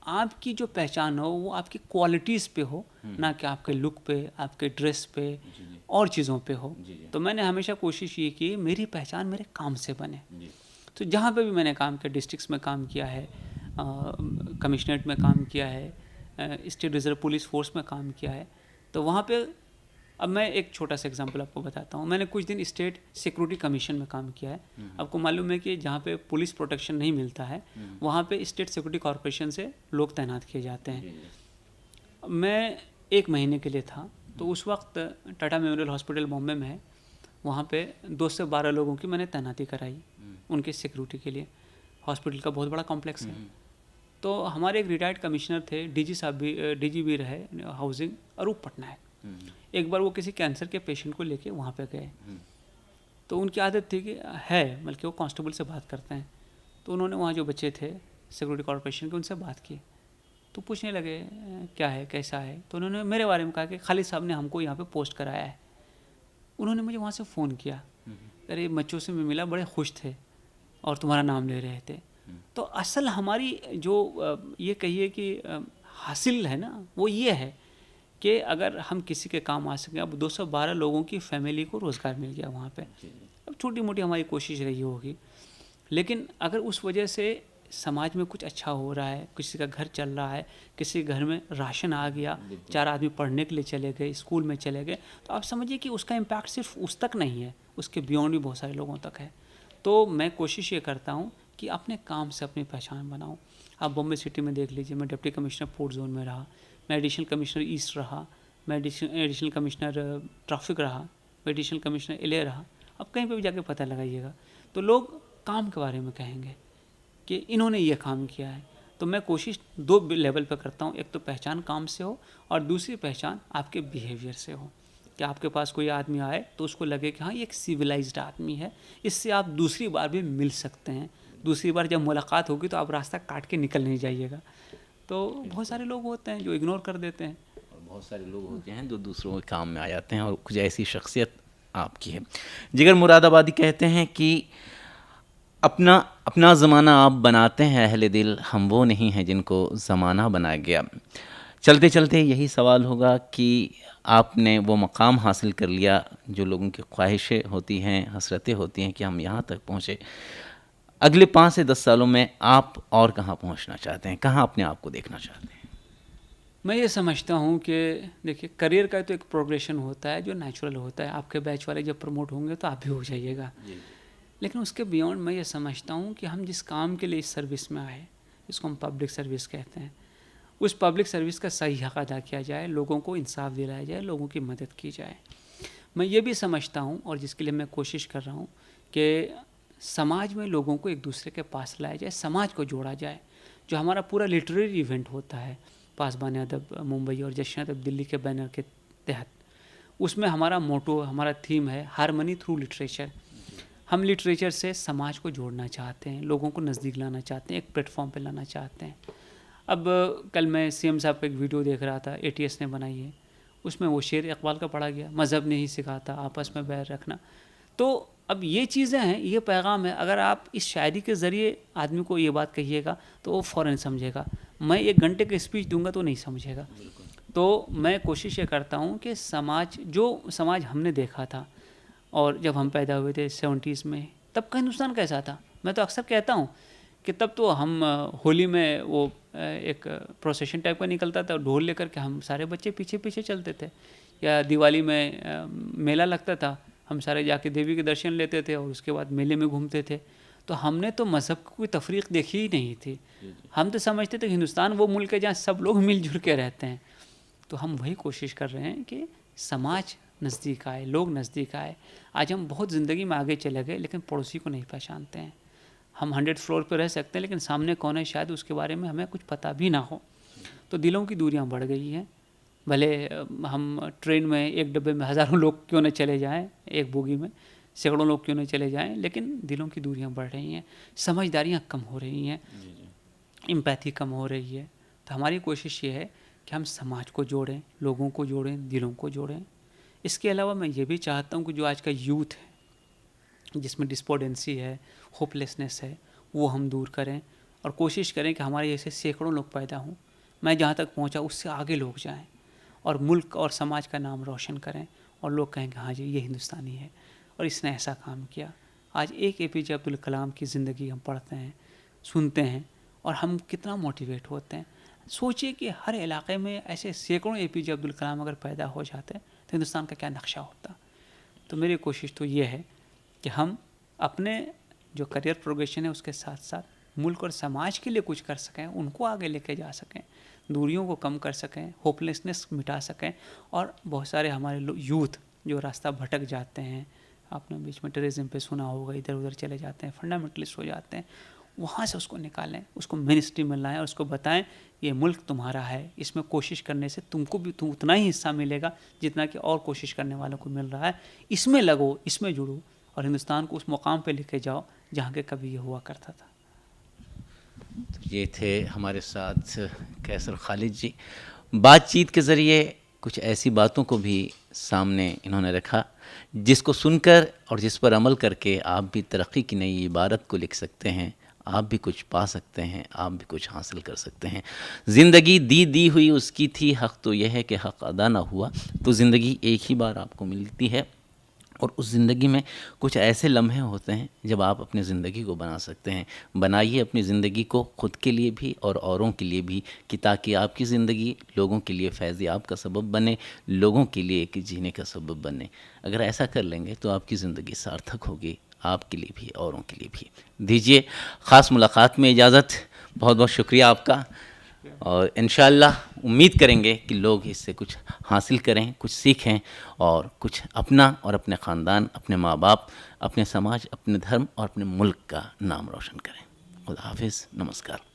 आपकी जो पहचान हो वो आपकी क्वालिटीज़ पे हो, ना कि आपके लुक पे, आपके ड्रेस पे और चीज़ों पे हो। तो मैंने हमेशा कोशिश ये की मेरी पहचान मेरे काम से बने। तो जहाँ पे भी मैंने काम किया, डिस्ट्रिक्ट्स में काम किया है, कमिश्नरेट में काम किया है, स्टेट रिजर्व पुलिस फोर्स में काम किया है, तो वहाँ पे अब मैं एक छोटा सा एग्जांपल आपको बताता हूँ। मैंने कुछ दिन स्टेट सिक्योरिटी कमीशन में काम किया है। आपको मालूम है कि जहाँ पे पुलिस प्रोटेक्शन नहीं मिलता है, वहाँ पे स्टेट सिक्योरिटी कॉरपोरेशन से लोग तैनात किए जाते हैं। मैं 1 महीने के लिए था, तो उस वक्त टाटा मेमोरियल हॉस्पिटल बॉम्बे में है, वहाँ पे 2 से 12 लोगों की मैंने तैनाती कराई उनकी सिक्योरिटी के लिए। हॉस्पिटल का बहुत बड़ा कॉम्प्लेक्स है। तो हमारे एक रिटायर्ड कमिश्नर थे, डीजी साहब भी, डीजी भी रहे हाउसिंग, अरूप पटनायक। एक बार वो किसी कैंसर के पेशेंट को लेके वहाँ पे गए, तो उनकी आदत थी कि बल्कि वो कांस्टेबल से बात करते हैं, तो उन्होंने वहाँ जो बच्चे थे सिक्योरिटी कॉर्पोरेशन के उनसे बात की, तो पूछने लगे क्या है कैसा है, तो उन्होंने मेरे बारे में कहा कि खालिद साहब ने हमको यहाँ पे पोस्ट कराया है। उन्होंने मुझे वहाँ से फ़ोन किया, अरे बच्चों से मैं मिला, बड़े खुश थे और तुम्हारा नाम ले रहे थे। तो असल हमारी जो ये कहिए कि हासिल है ना, वो ये है कि अगर हम किसी के काम आ सकें। अब 212 लोगों की फैमिली को रोज़गार मिल गया वहाँ पे। अब छोटी मोटी हमारी कोशिश रही होगी, लेकिन अगर उस वजह से समाज में कुछ अच्छा हो रहा है, किसी का घर चल रहा है, किसी के घर में राशन आ गया, 4 आदमी पढ़ने के लिए चले गए, स्कूल में चले गए, तो आप समझिए कि उसका इम्पैक्ट सिर्फ उस तक नहीं है, उसके बियॉन्ड भी बहुत सारे लोगों तक है। तो मैं कोशिश ये करता हूँ कि अपने काम से अपनी पहचान बनाऊँ। आप बॉम्बे सिटी में देख लीजिए, मैं डिप्टी कमिश्नर पोर्ट जोन में रहा, मैं एडिशनल कमिश्नर ईस्ट रहा, मैं एडिशनल कमिश्नर ट्रैफिक रहा, मैं एडिशनल कमिश्नर एलए रहा। अब कहीं पे भी जाके पता लगाइएगा तो लोग काम के बारे में कहेंगे कि इन्होंने ये काम किया है। तो मैं कोशिश 2 लेवल पर करता हूँ, एक तो पहचान काम से हो और दूसरी पहचान आपके बिहेवियर से हो, कि आपके पास कोई आदमी आए तो उसको लगे कि हाँ ये एक सिविलाइज्ड आदमी है, इससे आप दूसरी बार भी मिल सकते हैं। दूसरी बार जब मुलाकात होगी तो आप रास्ता काट के निकल नहीं जाइएगा। तो बहुत सारे लोग होते हैं जो इग्नोर कर देते हैं, और बहुत सारे लोग होते हैं जो दूसरों के काम में आ जाते हैं, और कुछ ऐसी शख्सियत आपकी है। जिगर मुरादाबादी कहते हैं कि अपना ज़माना आप बनाते हैं अहले दिल, हम वो नहीं हैं जिनको ज़माना बना गया। चलते चलते यही सवाल होगा कि आपने वो मकाम हासिल कर लिया जो लोगों की ख्वाहिशें होती हैं, हसरतें होती हैं कि हम यहाँ तक पहुँचे। अगले 5 से 10 सालों में आप और कहाँ पहुँचना चाहते हैं, कहाँ अपने आप को देखना चाहते हैं? मैं ये समझता हूँ कि देखिए करियर का तो एक प्रोग्रेशन होता है जो नेचुरल होता है। आपके बैच वाले जब प्रमोट होंगे तो आप भी हो जाइएगा, लेकिन उसके बियॉन्ड मैं ये समझता हूँ कि हम जिस काम के लिए इस सर्विस में आए, इसको हम पब्लिक सर्विस कहते हैं, उस पब्लिक सर्विस का सही हक़ अदा किया जाए, लोगों को इंसाफ दिलाया जाए, लोगों की मदद की जाए। मैं ये भी समझता हूँ और जिसके लिए मैं कोशिश कर रहा हूँ कि समाज में लोगों को एक दूसरे के पास लाया जाए, समाज को जोड़ा जाए। जो हमारा पूरा लिटरेरी इवेंट होता है, पासबान अदब मुंबई और जश्न अदब दिल्ली के बैनर के तहत, उसमें हमारा मोटो, हमारा थीम है हारमनी थ्रू लिटरेचर। हम लिटरेचर से समाज को जोड़ना चाहते हैं, लोगों को नज़दीक लाना चाहते हैं, एक प्लेटफॉर्म पे लाना चाहते हैं। अब कल मैं सीएम साहब का एक वीडियो देख रहा था, एटीएस ने बनाई है, उसमें वो शेर इकबाल का पढ़ा गया, मज़हब ने ही सिखाता आपस में बैर रखना। तो अब ये चीज़ें हैं, ये पैगाम है। अगर आप इस शायरी के ज़रिए आदमी को ये बात कहिएगा तो वो फ़ौरन समझेगा। मैं 1 घंटे की स्पीच दूंगा तो नहीं समझेगा। तो मैं कोशिश ये करता हूँ कि जो समाज हमने देखा था, और जब हम पैदा हुए थे 70s में, तब का हिंदुस्तान कैसा था। मैं तो अक्सर कहता हूँ कि तब तो हम होली में वो एक प्रोसेशन टाइप का निकलता था, ढोल लेकर के हम सारे बच्चे पीछे पीछे चलते थे, या दिवाली में मेला लगता था, हम सारे जाके देवी के दर्शन लेते थे और उसके बाद मेले में घूमते थे। तो हमने तो मज़हब की कोई तफरीक देखी ही नहीं थी। हम तो समझते थे हिंदुस्तान वो मुल्क है जहाँ सब लोग मिलजुल के रहते हैं। तो हम वही कोशिश कर रहे हैं कि समाज नज़दीक आए, लोग नज़दीक आए। आज हम बहुत ज़िंदगी में आगे चले गए लेकिन पड़ोसी को नहीं पहचानते हैं। हम 100 फ्लोर पर रह सकते हैं लेकिन सामने कौन है शायद उसके बारे में हमें कुछ पता भी ना हो। तो दिलों की दूरियां बढ़ गई हैं। भले हम ट्रेन में एक डब्बे में हज़ारों लोग क्यों न चले जाएं, एक बोगी में सैकड़ों लोग क्यों न चले जाएं, लेकिन दिलों की दूरियां बढ़ रही हैं, समझदारियां कम हो रही हैं, एम्पैथी कम हो रही है। तो हमारी कोशिश ये है कि हम समाज को जोड़ें, लोगों को जोड़ें, दिलों को जोड़ें। इसके अलावा मैं ये भी चाहता हूँ कि जो आज का यूथ है जिसमें डिस्पोडेंसी है, होपलेसनेस है, वो हम दूर करें और कोशिश करें कि हमारे जैसे सैकड़ों लोग पैदा हों। मैं जहाँ तक पहुँचा उससे आगे लोग जाएं और मुल्क और समाज का नाम रोशन करें और लोग कहें कि हाँ जी ये हिंदुस्तानी है और इसने ऐसा काम किया। आज एक APJ अब्दुल कलाम की ज़िंदगी हम पढ़ते हैं, सुनते हैं और हम कितना मोटिवेट होते हैं। सोचिए कि हर इलाके में ऐसे सैकड़ों APJ अब्दुल कलाम अगर पैदा हो जाते तो हिंदुस्तान का क्या नक्शा होता। तो मेरी कोशिश तो ये है कि हम अपने जो करियर प्रोग्रेशन है उसके साथ साथ मुल्क और समाज के लिए कुछ कर सकें, उनको आगे लेके जा सकें, दूरियों को कम कर सकें, होपलेसनेस मिटा सकें। और बहुत सारे हमारे यूथ जो रास्ता भटक जाते हैं, आपने बीच में टेररिज्म पे सुना होगा, इधर उधर चले जाते हैं, फंडामेंटलिस्ट हो जाते हैं, वहाँ से उसको निकालें, उसको मेन स्ट्रीम में लाएं और उसको बताएं ये मुल्क तुम्हारा है, इसमें कोशिश करने से तुमको भी उतना ही हिस्सा मिलेगा जितना कि और कोशिश करने वालों को मिल रहा है। इसमें लगो, इसमें जुड़ो और हिंदुस्तान को उस मुकाम पे लेके जाओ जहाँ के कभी ये हुआ करता था। तो ये थे हमारे साथ कैसर खालिद जी। बातचीत के ज़रिए कुछ ऐसी बातों को भी सामने इन्होंने रखा जिसको सुनकर और जिस पर अमल करके आप भी तरक्की की नई इबारत को लिख सकते हैं, आप भी कुछ पा सकते हैं, आप भी कुछ हासिल कर सकते हैं। ज़िंदगी दी हुई उसकी थी, हक़ तो यह है कि हक़ अदा ना हुआ। तो ज़िंदगी एक ही बार आपको मिलती है और उस ज़िंदगी में कुछ ऐसे लम्हे होते हैं जब आप अपनी ज़िंदगी को बना सकते हैं। बनाइए अपनी ज़िंदगी को खुद के लिए भी और औरों के लिए भी, कि ताकि आपकी ज़िंदगी लोगों के लिए फैज़याब का सबब बने, लोगों के लिए एक जीने का सबब बने। अगर ऐसा कर लेंगे तो आपकी ज़िंदगी सार्थक होगी, आपके लिए भी औरों के लिए भी। दीजिए ख़ास मुलाकात में इजाज़त। बहुत बहुत शुक्रिया आपका और इंशाअल्लाह उम्मीद करेंगे कि लोग इससे कुछ हासिल करें, कुछ सीखें और कुछ अपना और अपने ख़ानदान, अपने माँ बाप, अपने समाज, अपने धर्म और अपने मुल्क का नाम रोशन करें। खुदा हाफिज़, नमस्कार।